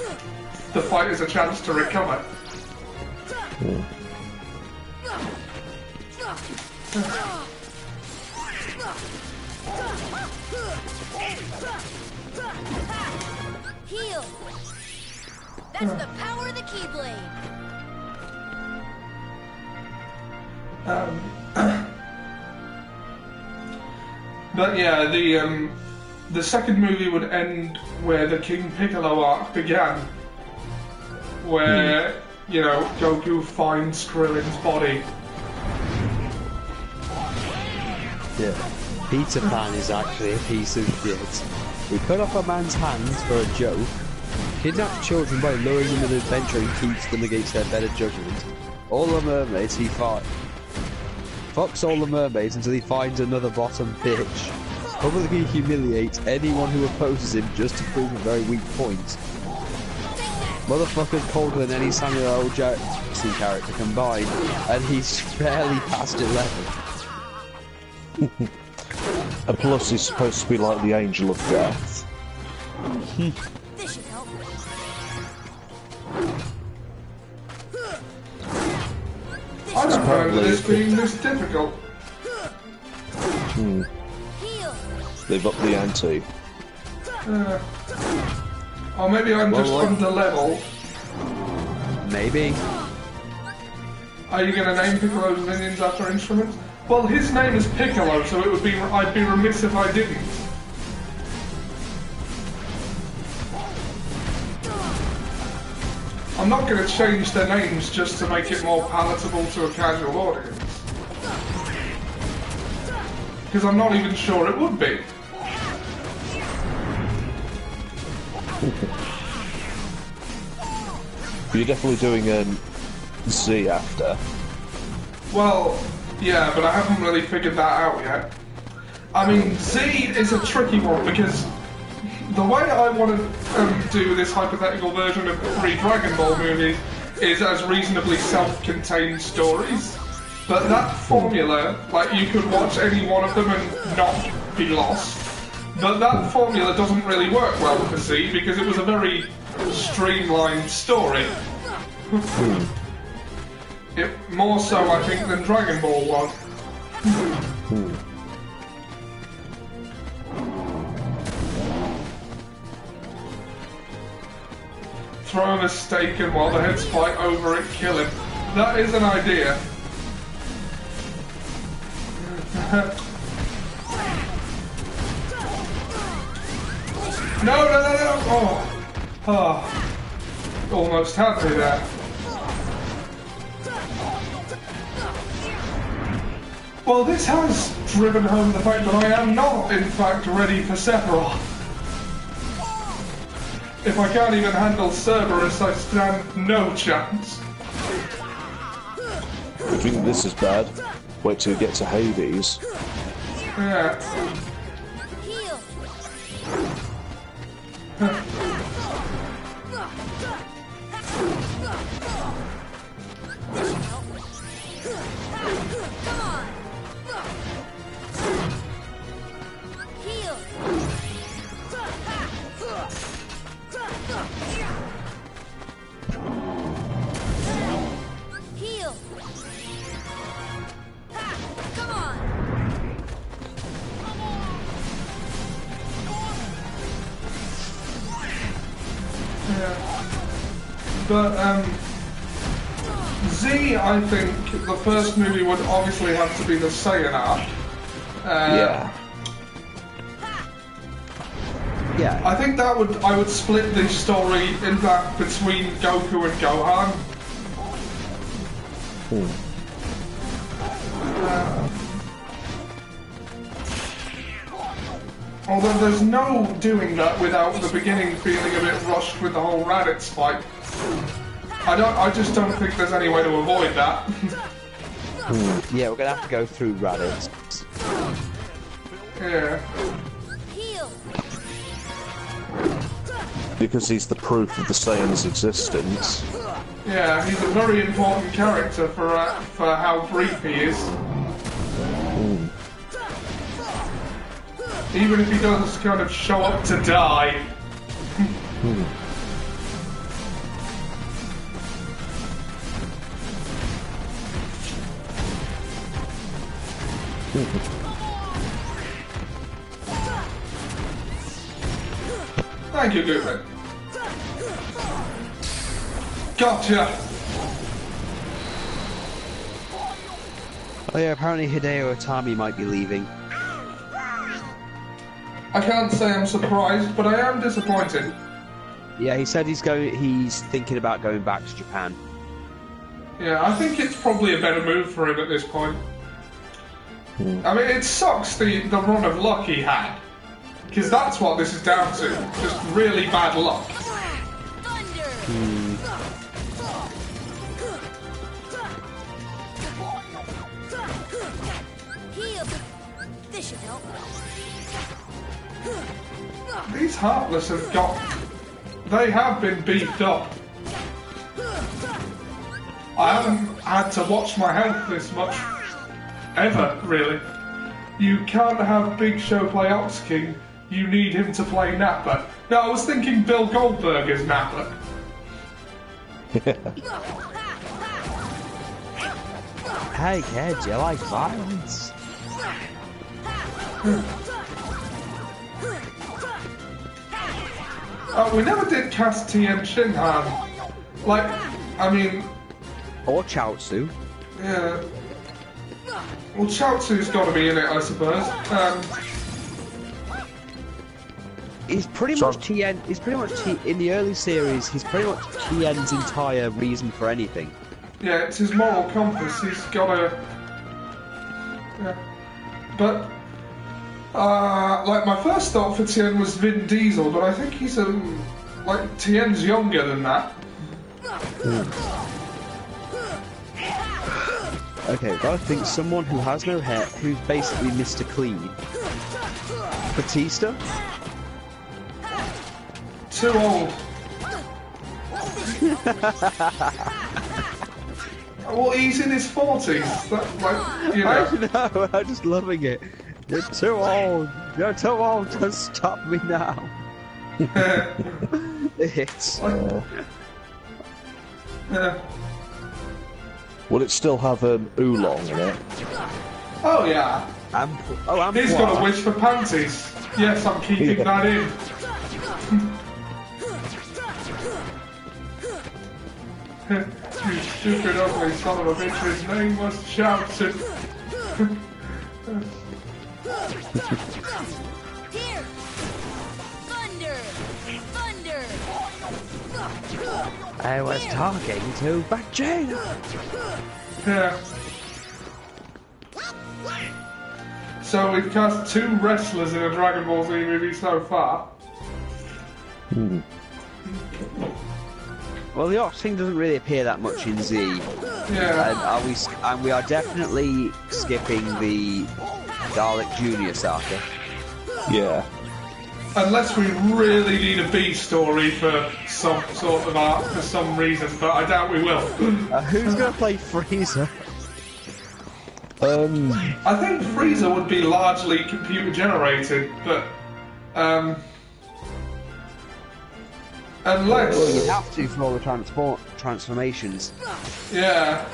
the fighters a chance to recover. Heal! That's the power of the Keyblade! But yeah, the second movie would end where the King Piccolo arc began, where, you know, Goku finds Krillin's body. Yeah. Peter Pan is actually a piece of shit. We cut off a man's hands for a joke, kidnap children by luring them in an adventure and teach them against their better judgment. All the mermaids he fought. Fucks all the mermaids until he finds another bottom bitch. Publicly humiliates anyone who opposes him just to prove a very weak point. Motherfucker's colder than any Samuel L. Jackson character combined, and he's barely past 11. And plus he's supposed to be like the angel of death. This should help. I don't remember this being this difficult. Heal! They've upped the ante. Or maybe I'm just under level. Maybe. Are you going to name Piccolo's minions after instruments? Well, his name is Piccolo, so it would be I'd be remiss if I didn't. I'm not going to change their names just to make it more palatable to a casual audience. Because I'm not even sure it would be. You're definitely doing Z after. Well, yeah, but I haven't really figured that out yet. I mean, Z is a tricky one because the way I want to do this hypothetical version of the 3 Dragon Ball movies is as reasonably self-contained stories. But that formula, like, you could watch any one of them and not be lost. But that formula doesn't really work well for Z because it was a very streamlined story. More so, I think, than Dragon Ball was. Throw him a steak and while the heads fight over it, kill him. That is an idea. No! Oh. Almost had me there. Well, this has driven home the fact that I am not, in fact, ready for Sephiroth. If I can't even handle Cerberus, I stand no chance. If you think this is bad, wait till you get to Hades. Yeah. Heal. Come on. Heal. Heal. Come on. Yeah. But, Z, I think the first movie would obviously have to be the Saiyan arc. Yeah. Yeah. I think I would split the story in that between Goku and Gohan. Although there's no doing that without the beginning feeling a bit rushed with the whole Raditz fight. I just don't think there's any way to avoid that. Yeah, we're gonna have to go through Raditz. Yeah. Heal. Because he's the proof of the Saiyan's existence. Yeah, he's a very important character for how brief he is. Even if he does kind of show up to die. Thank you, Goofy. Gotcha! Oh yeah, apparently Hideo Itami might be leaving. I can't say I'm surprised, but I am disappointed. Yeah, he said he's thinking about going back to Japan. Yeah, I think it's probably a better move for him at this point. I mean, it sucks the run of luck he had. Because that's what this is down to. Just really bad luck. Thunder. Heal. This should help. These Heartless have got... They have been beefed up. I haven't had to watch my health this much. Ever, really. You can't have Big Show play Ox King. You need him to play Nappa. No, I was thinking Bill Goldberg as Nappa. Hey kids, you like violence? We never did cast Tien Shinhan. Like, I mean... Or Chaozu. Yeah. Well, Chaozu's got to be in it, I suppose. He's pretty much Tien. He's pretty much in the early series. He's pretty much Tien's entire reason for anything. Yeah, it's his moral compass. He's got to. Yeah. But like my first thought for Tien was Vin Diesel, but I think he's like Tien's younger than that. Okay, gotta think someone who has no hair, who's basically Mr. Clean. Batista? Too old. Well, he's in his 40s. That, like, you know. I know, I'm just loving it. You're too old. You're too old to stop me now. It's... Yeah. Will it still have oolong in it? Oh yeah. He's got a wish for panties. Yes, I'm keeping that in. You stupid ugly son of a bitch, his name was Chaozu. Here. Thunder. Thunder. I was talking to Vegeta. Yeah. So we've cast 2 wrestlers in a Dragon Ball Z movie so far. Well, the Ox thing doesn't really appear that much in Z. Yeah. And we are definitely skipping the Dalek Junior saga. Yeah. Unless we really need a B story for some sort of arc for some reason, but I doubt we will. Who's going to play Frieza? I think Frieza would be largely computer generated, but unless Well, you have to for all the transformations. yeah.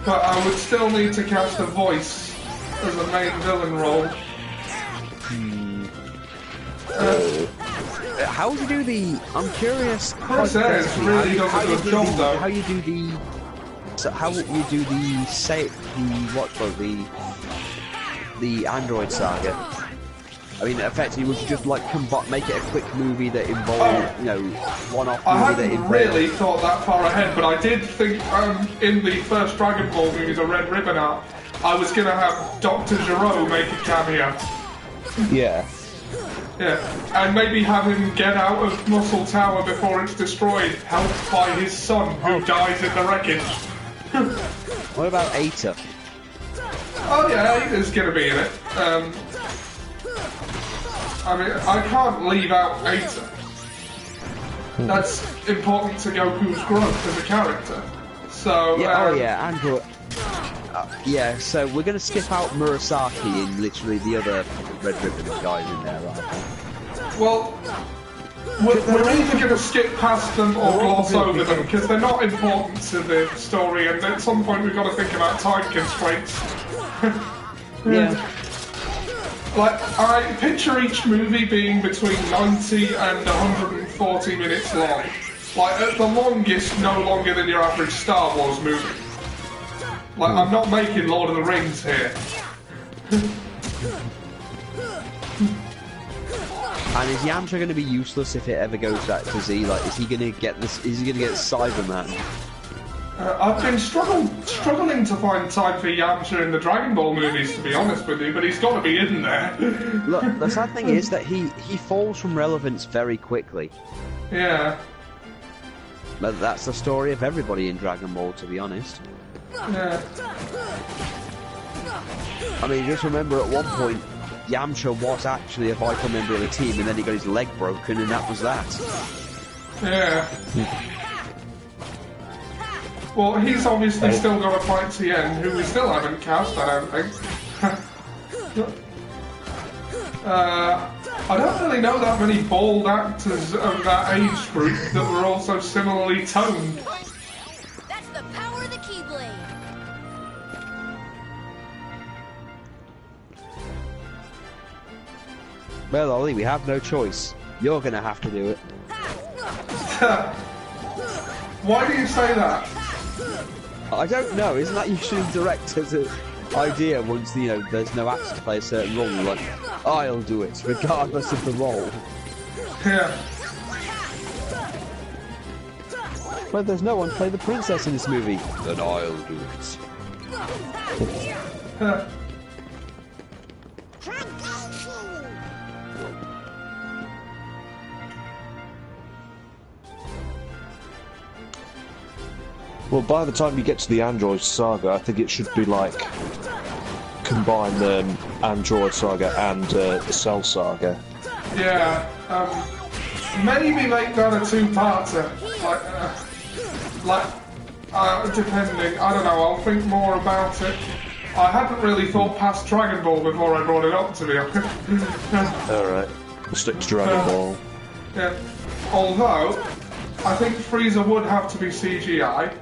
But I would still need to cast a voice as a main villain role. How would you do the? I'm curious. Chris Ayres really does a good job though. How you do the? So how would you do the the Android saga? I mean, effectively, would you just like make it a quick movie that involved, you know, one-off I movie that hadn't involved? really thought that far ahead, but I did think in the first Dragon Ball movie, the Red Ribbon arc, I was gonna have Dr. Gero make a cameo. Yeah. Yeah, and maybe have him get out of Muscle Tower before it's destroyed, helped by his son, who dies in the wreckage. What about Aita? Oh yeah, Ada's gonna be in it. I mean, I can't leave out Ada. That's important to Goku's growth as a character. So, Yeah, oh yeah, Android. Yeah, so we're going to skip out Murasaki and literally the other Red Ribbon guys in there, right? well, we're either going to skip past them or gloss over them, because they're not important to the story, and at some point we've got to think about time constraints. Yeah. Like, I picture each movie being between 90 and 140 minutes long. Like, at the longest, no longer than your average Star Wars movie. Like, I'm not making Lord of the Rings here. And is Yamcha going to be useless if it ever goes back to Z? Like, is he going to get this? Is he going to get Cyberman? I've been struggling to find time for Yamcha in the Dragon Ball movies, to be honest with you, but he's got to be in there. Look, the sad thing is that he falls from relevance very quickly. Yeah. But that's the story of everybody in Dragon Ball, to be honest. Yeah. I mean, just remember at one point, Yamcha was actually a vital member of the team, and then he got his leg broken, and that was that. Yeah. Well, he's obviously still got to fight Tien, who we still haven't cast, I don't think. I don't really know that many bald actors of that age group that were also similarly toned. That's the power of the Keyblade. Well, Ollie, we have no choice. You're gonna have to do it. Why do you say that? I don't know. Isn't that usually the director's idea? Once there's no actor to play a certain role, you're like, I'll do it, regardless of the role. Yeah. But there's no one to play the princess in this movie. Then I'll do it. Well, by the time you get to the Android Saga, I think it should be like combine the Android Saga and the Cell Saga. Yeah. Maybe make that a two-parter. Depending. I don't know. I'll think more about it. I hadn't really thought past Dragon Ball before I brought it up, to be honest. Alright, we'll stick to Dragon Ball. Yeah. Although, I think Frieza would have to be CGI.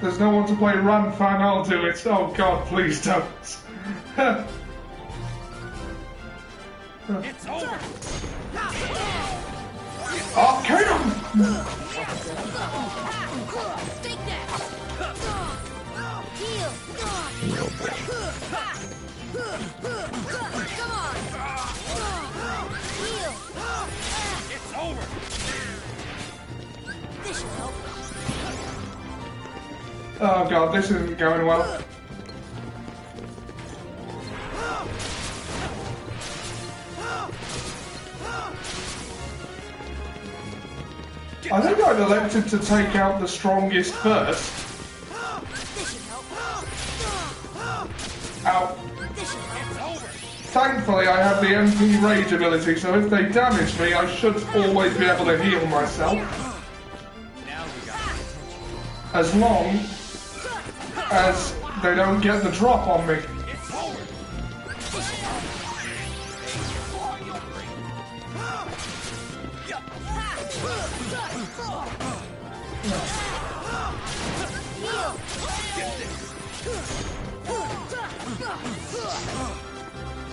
There's no one to play Ranfan, I'll do it. Oh god, please don't. It's over. Arcanum! Take that. Heal. Come on. Heal. It's over. This should help. Oh god, this isn't going well. I think I've elected to take out the strongest first. Ow. Thankfully, I have the MP Rage ability, so if they damage me, I should always be able to heal myself. As long as they don't get the drop on me.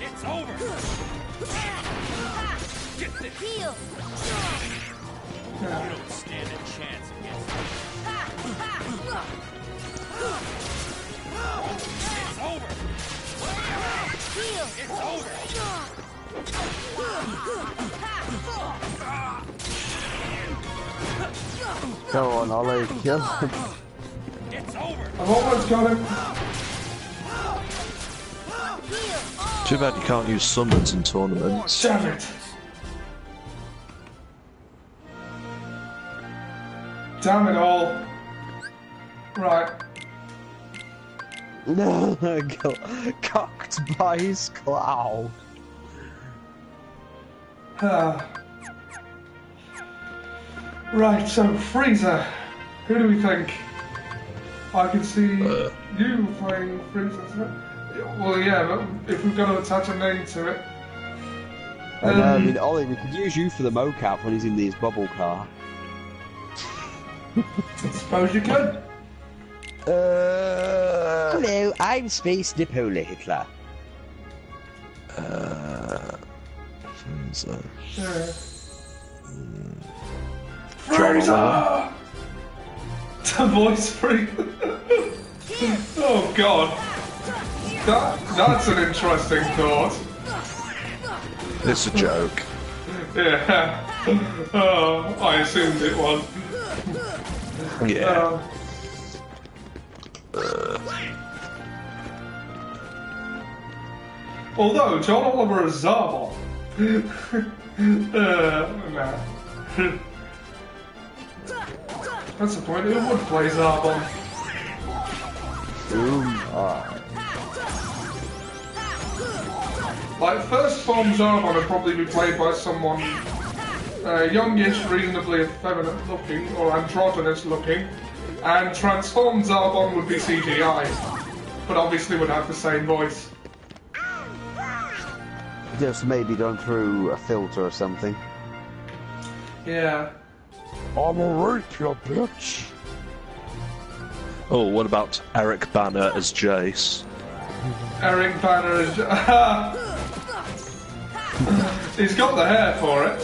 It's over. Get this. Heal. You don't stand a chance against me. It's over. Heal. It's over. Go on, Ollie, kill him. It's over. I've almost got him. Too bad you can't use summons in tournaments. Damn it. Damn it all. Right. No, cocked by his cloud. Right, so Frieza. Who do we think? I can see you playing Frieza, isn't it? Well, yeah, but if we've got to attach a name to it. I mean, Ollie, we could use you for the mocap when he's in his bubble car. I suppose you could. Hello, I'm Space Napola Hitler. So. Yeah. Frieza! The voice freak. Oh god. That's an interesting thought. It's a joke. Yeah. Oh, I assumed it was. Yeah. Although John Oliver is Zarbon. Nah. That's the point. Who would play Zarbon? Like, first form Zarbon would probably be played by someone youngish, reasonably effeminate looking, or androgynous looking, and transformed Zarbon would be CGI, but obviously would have the same voice. Just maybe done through a filter or something. Yeah. I'm a rape you, bitch. Oh, what about Eric Banner as Jace? Eric Banner is... He's got the hair for it.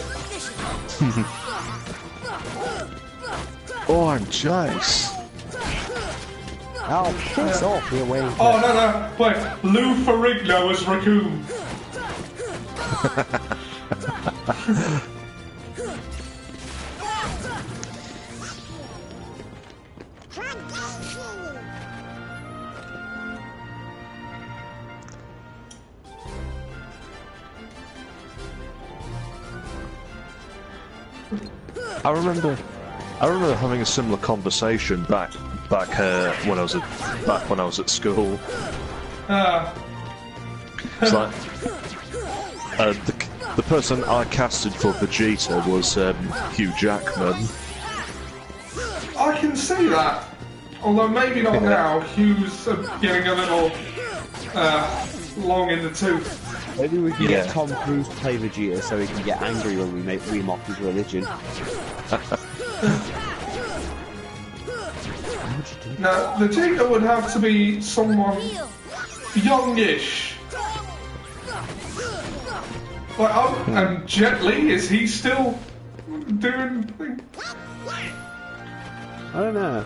Oh, I'm Jace. Oh, piss off, you way. Oh, no. Wait. Lou Ferrigno as Raccoon. I remember having a similar conversation back when I was at school. It's like the person I casted for Vegeta was Hugh Jackman. I can see that. Although maybe not now. Hugh's getting a little long in the tooth. Maybe we can get Tom Cruise to play Vegeta so he can get angry when we mock his religion. Now, Vegeta would have to be someone youngish. Like, and Jet Li, is he still doing things? I don't know.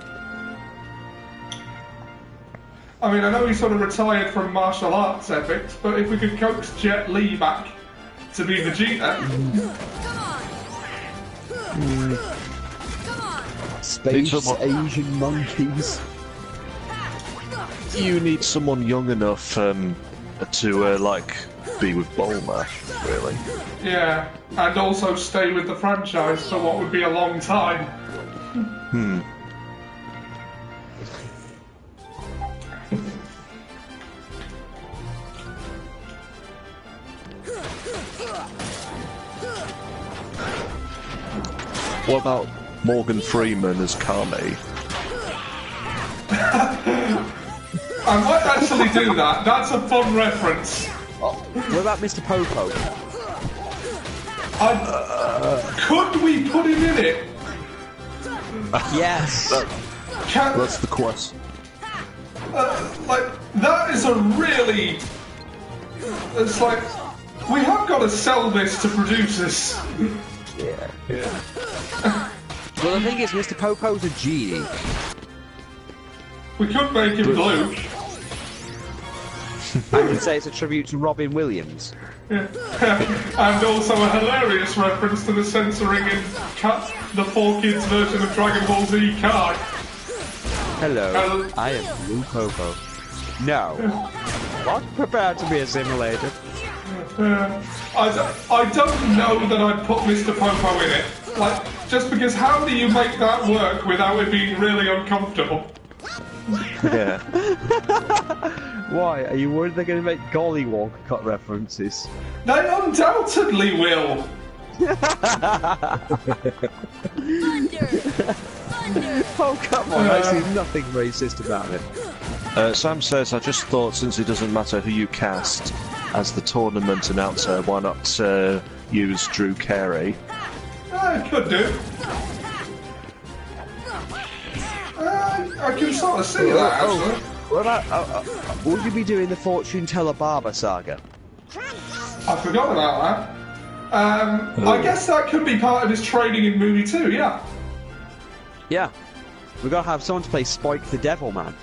I mean, I know he sort of retired from martial arts epics, but if we could coax Jet Li back to be Vegeta... Space Asian monkeys. you need someone young enough to like be with Bulma, really. Yeah, and also stay with the franchise for what would be a long time. What about Morgan Freeman as Kami? I might actually do that. That's a fun reference. What about Mr. Popo? Could we put him in it? Yes. That's the quest. Like, that is a really... It's like, we have got to sell this to producers. Yeah. Well, the thing is, Mr. Popo's a genie. We could make him blue. I could say it's a tribute to Robin Williams. And also a hilarious reference to the censoring in the 4Kids version of Dragon Ball Z Kai. Hello, I am Blue Popo. No, not prepared to be assimilated. I don't know that I'd put Mr. Popo in it. Like, just because how do you make that work without it being really uncomfortable? Yeah. Why? Are you worried they're going to make Gollywog cut references? They undoubtedly will. Oh, come on, I see nothing racist about it. Sam says, I just thought since it doesn't matter who you cast as the tournament announcer, why not use Drew Carey? I could do. I can sort of see that, actually. What about, would you be doing the Fortune Teller Barber saga? I forgot about that. I guess that could be part of his training in movie 2, yeah. Yeah. We've got to have someone to play Spike the Devil Man.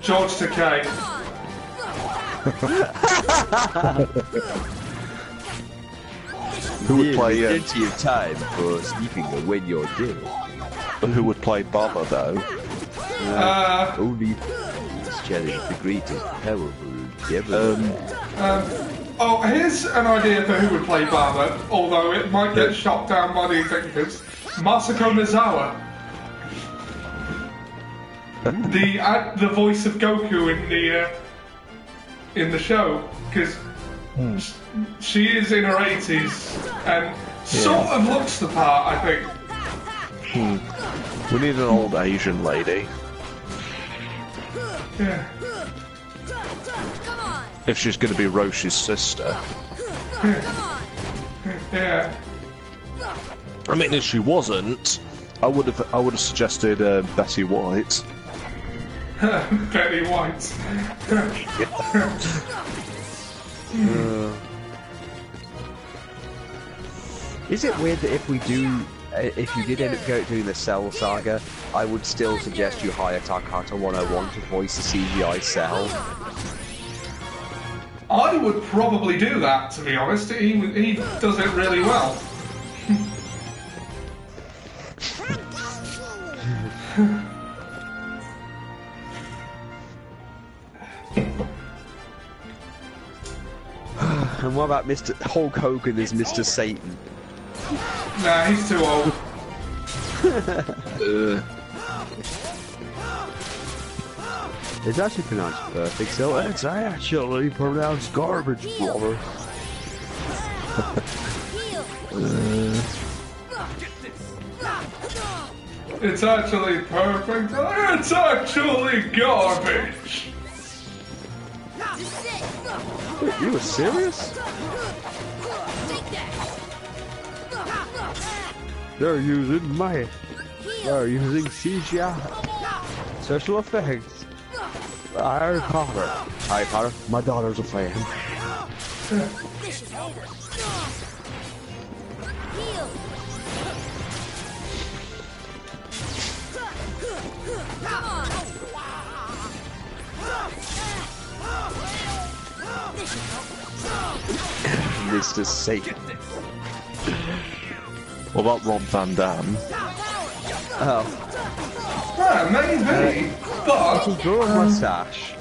George Takei. Who would play plenty of time for sleeping when you're dead. Who would play Baba though? Only challenge the greatest, powerful devil. Oh, here's an idea for who would play Baba, although it might get shot down by the executives. Masako Nozawa. The voice of Goku in the show, because she is in her 80s and sort of looks the part, I think. We need an old Asian lady. Yeah. If she's going to be Roshi's sister. Yeah. I mean, if she wasn't, I would have suggested Betty White. Betty White. Is it weird that if you did end up doing the Cell saga, I would still suggest you hire Takahata 101 to voice the CGI Cell? I would probably do that, to be honest. He does it really well. And what about Mr. Hulk Hogan as Mr. Satan? Nah, he's too old. It's actually pronounced perfect, so it's actually pronounced garbage, brother. It's actually perfect. It's actually garbage. Wait, you were serious? They're using They're using CGI. Special effects. Harry Potter. My daughter's a fan. Mr. Satan. What about Rob Van Dam? Oh. Yeah, maybe. But He grew a mustache.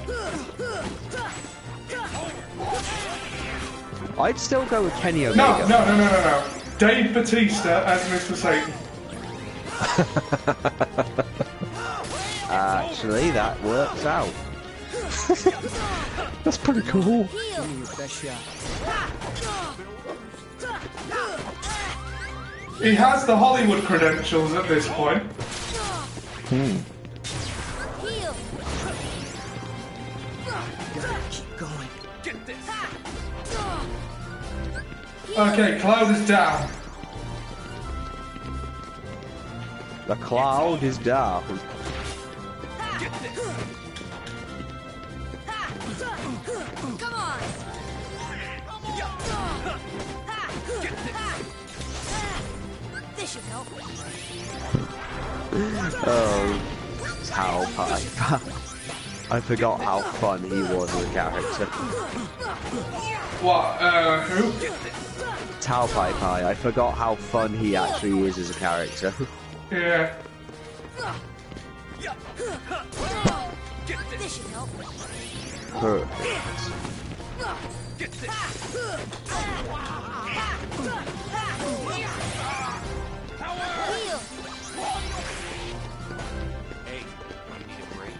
I'd still go with Kenny Omega. No. Dave Bautista as Mr. Satan. Actually, that works out. That's pretty cool. He has the Hollywood credentials at this point. Heal. Keep going. Get this. Okay, Cloud is down. The cloud is down. Get this. Come on. Get this. This should help. Oh, Tao Piper. I forgot how fun he was as a character. What, who? Tao Piper, I forgot how fun he actually is as a character. Yeah. This should help. Perfect. Get this. Heal. Hey, you need a break.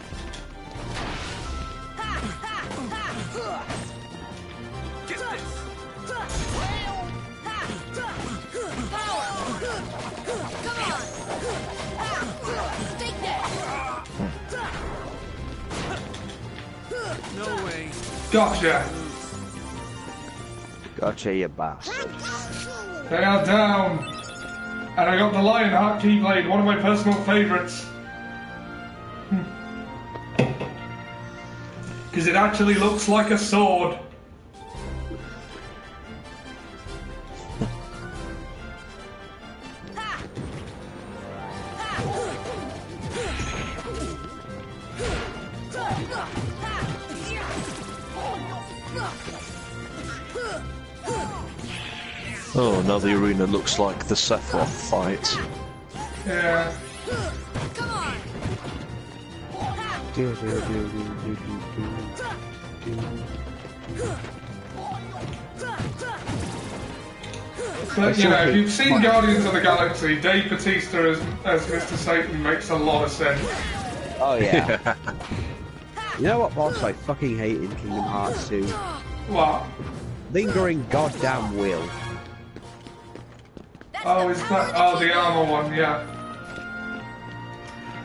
Get this. Come on. Take that. No way. Gotcha. Gotcha, you bastard. They are down. And I got the Lionheart Keyblade, one of my personal favourites. Because it actually looks like a sword. Oh, now the arena looks like the Sephiroth fight. Yeah. Come on. But, you know, if you've seen Guardians of the Galaxy, Dave Bautista as Mr. Satan makes a lot of sense. Oh yeah. You know what boss I fucking hate in Kingdom Hearts 2? What? Lingering goddamn will. Oh, is that... Oh, the armor one, yeah.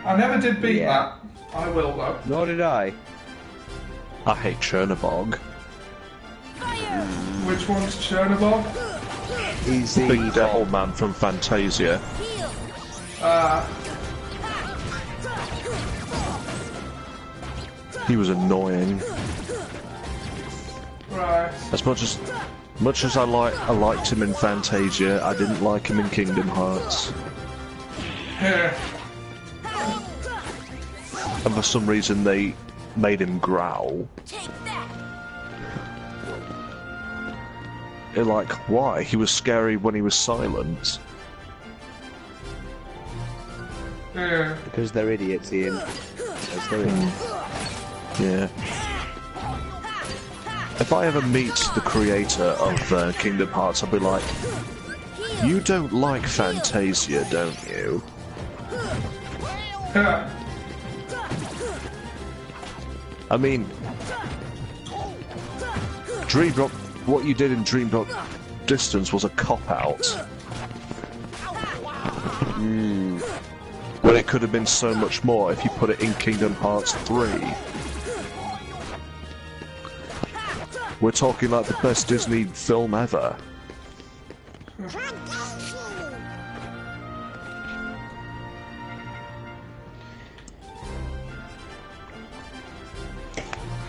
I never did beat Yeah. that. I will, though. Nor did I. I hate Chernobog. Fire. Which one's Chernobog? He's The the big devil man from Fantasia. Heal. He was annoying. Right. As much as I liked him in Fantasia, I didn't like him in Kingdom Hearts. Here. And for some reason they made him growl. Take that. Like, why? He was scary when he was silent. Yeah. because they're idiots, Ian. Yes, they're idiots. Yeah. If I ever meet the creator of Kingdom Hearts, I'll be like, you don't like Fantasia, don't you? Yeah. I mean, Dream Drop, what you did in Dream Drop Distance was a cop-out. When it could have been so much more if you put it in Kingdom Hearts 3. We're talking like the best Disney film ever.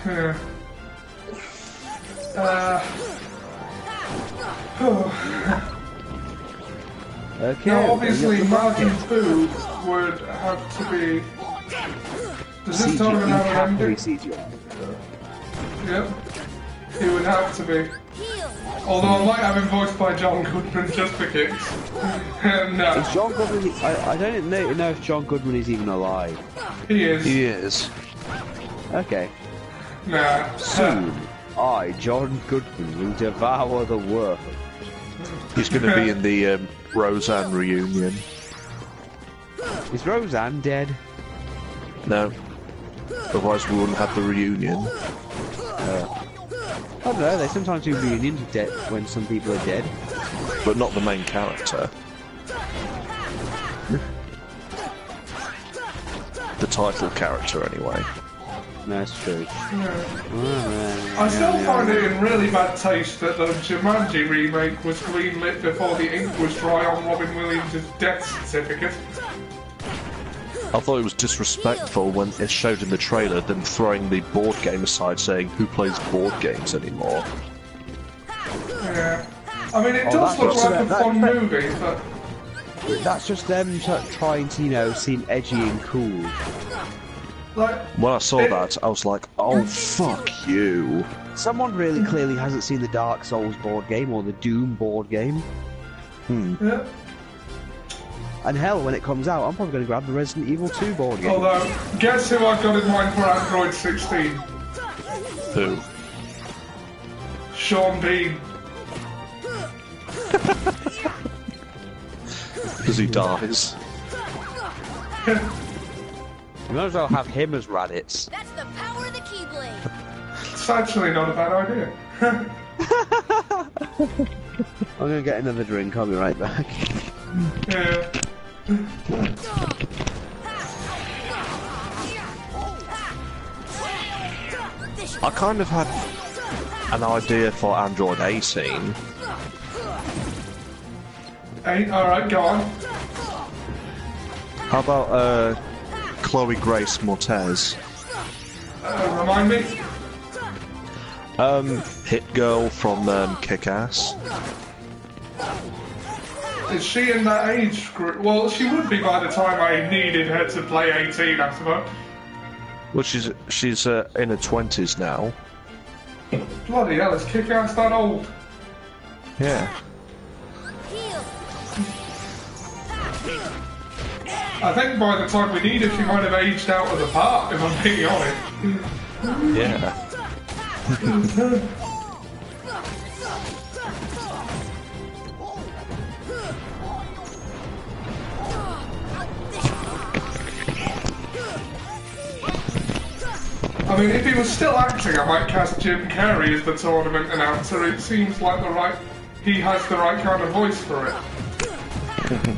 Okay. Now, obviously, Martin Boo would have to be. Does this tournament have an ending? CGI. Yep. He would have to be. Heal. Although I might have him voiced by John Goodman just for kicks. No. Is John Goodman? I don't know if John Goodman is even alive. He is. He is. Okay. Nah. Soon, I, John Goodman, will devour the world. He's going to be in the Roseanne reunion. Is Roseanne dead? No. Otherwise we wouldn't have the reunion. I don't know, they sometimes do reunions of dead when some people are dead. But not the main character. The title character, anyway. No, it's true. I still find it in really bad taste that the Jumanji remake was greenlit before the ink was dry on Robin Williams' death certificate. I thought it was disrespectful when it showed in the trailer them throwing the board game aside saying, who plays board games anymore? Yeah. I mean, it does look like a fun movie, but... That's just them trying to, you know, seem edgy and cool. Like, When I saw that, I was like, oh, fuck you. Someone really clearly hasn't seen the Dark Souls board game or the Doom board game. yeah. And hell, when it comes out, I'm probably going to grab the Resident Evil 2 board game. Although, guess who I've got in mind for Android 16? Who? Sean Bean. Because he dies. You might as well have him as Raditz. That's the power of the Keyblade. It's actually not a bad idea. I'm going to get another drink, I'll be right back. Yeah. I kind of had an idea for Android 18. Hey, alright, go on. How about, Chloe Grace Moretz? Remind me? Hit Girl from, Kick-Ass. Is she in that age group? Well, she would be by the time I needed her to play 18, I suppose. Well, she's in her 20s now. Bloody hell, is Kick-Ass that old? Yeah. I think by the time we need her, she might have aged out of the part, if I'm being honest. Yeah. I mean, if he was still acting, I might cast Jim Carrey as the tournament announcer. It seems like he has the right kind of voice for it.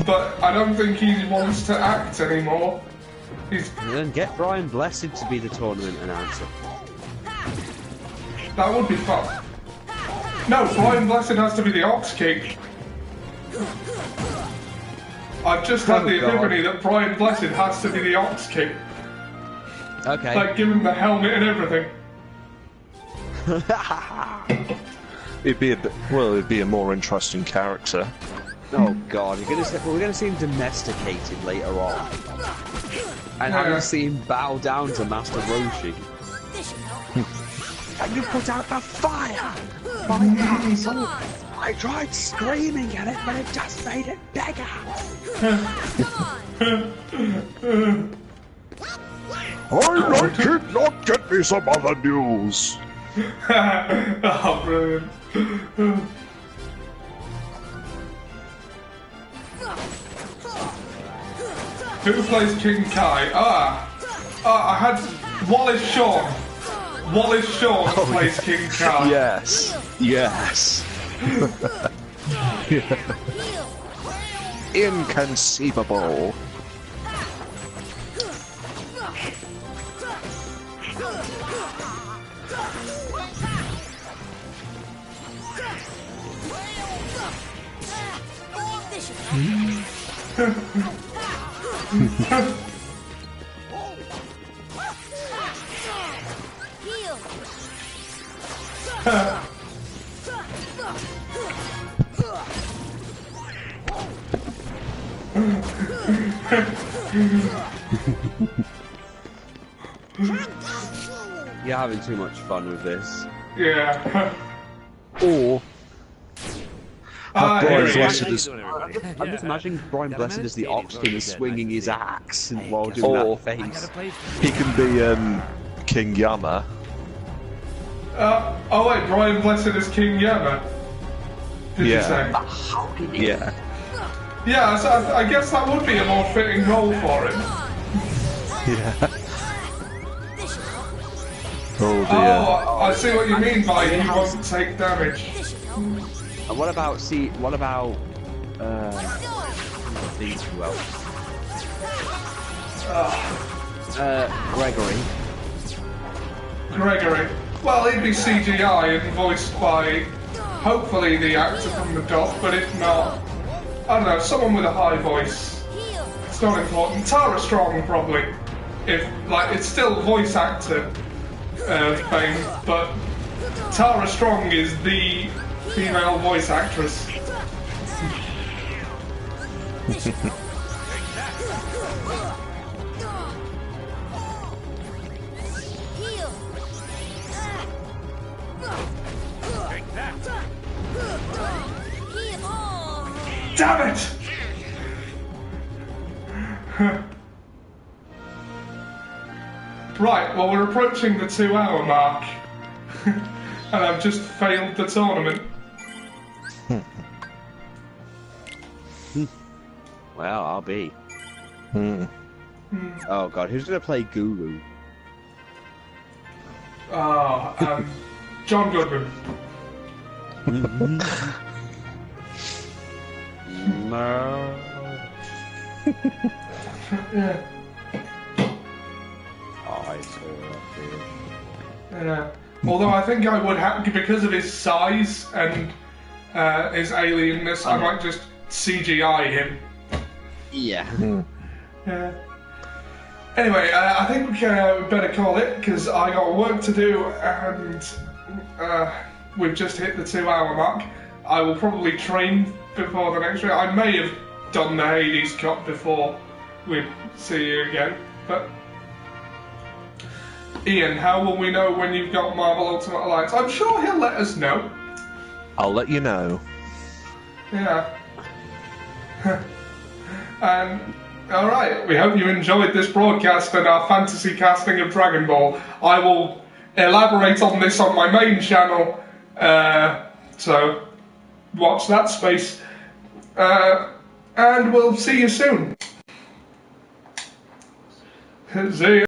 But I don't think he wants to act anymore. Then get Brian Blessed to be the tournament announcer. That would be fun. No, Brian Blessed has to be the Ox King. I've just had the epiphany that Brian Blessed has to be the Ox King. Okay. Like, give him the helmet and everything. It'd be a more interesting character. Oh god, we're gonna see him domesticated later on. And having to see him bow down to Master Roshi. Can you put out the fire? My castle! I tried screaming at it, but it just made it bigger! I like it, not get me some other news. Oh, brilliant. Who plays King Kai? I had Wallace Shawn. Wallace Shawn plays King Kai. Yes. Yes. Inconceivable. You're having too much fun with this. Yeah. Or Have here Brian he Blessed is. as... I'm just imagining Brian Blessed as the Ox King swinging his axe and while doing Or- that face. He can be King Yama. Oh wait, Brian Blessed is King Yama. Did you say? Yeah. Yeah, so I guess that would be a more fitting role for him. Yeah. Oh dear. Oh, I see what you mean by he won't take damage. And what about these who else? Gregory. Gregory. Well, he'd be CGI and voiced by, hopefully, the actor from The Dot, but if not, I don't know, someone with a high voice. It's not important. Tara Strong, probably. If, like, it's still voice actor thing, but Tara Strong is the female voice actress. Damn it! Right, well we're approaching the 2-hour mark. And I've just failed the tournament. Well, I'll be. Hmm. Oh god, who's gonna play Guru? John Goodman. No. Yeah. I saw that. Yeah. Although I think I would have, because of his size and his alienness, I might just CGI him. Yeah. Yeah. Anyway, I think we better call it, because I got work to do, and we've just hit the 2-hour mark. I will probably train before the next week. I may have done the Hades Cup before we see you again, but... Ian, how will we know when you've got Marvel Ultimate Alliance? I'm sure he'll let us know. I'll let you know. Yeah. And, alright, we hope you enjoyed this broadcast and our fantasy casting of Dragon Ball. I will elaborate on this on my main channel, so watch that space. And we'll see you soon. See ya.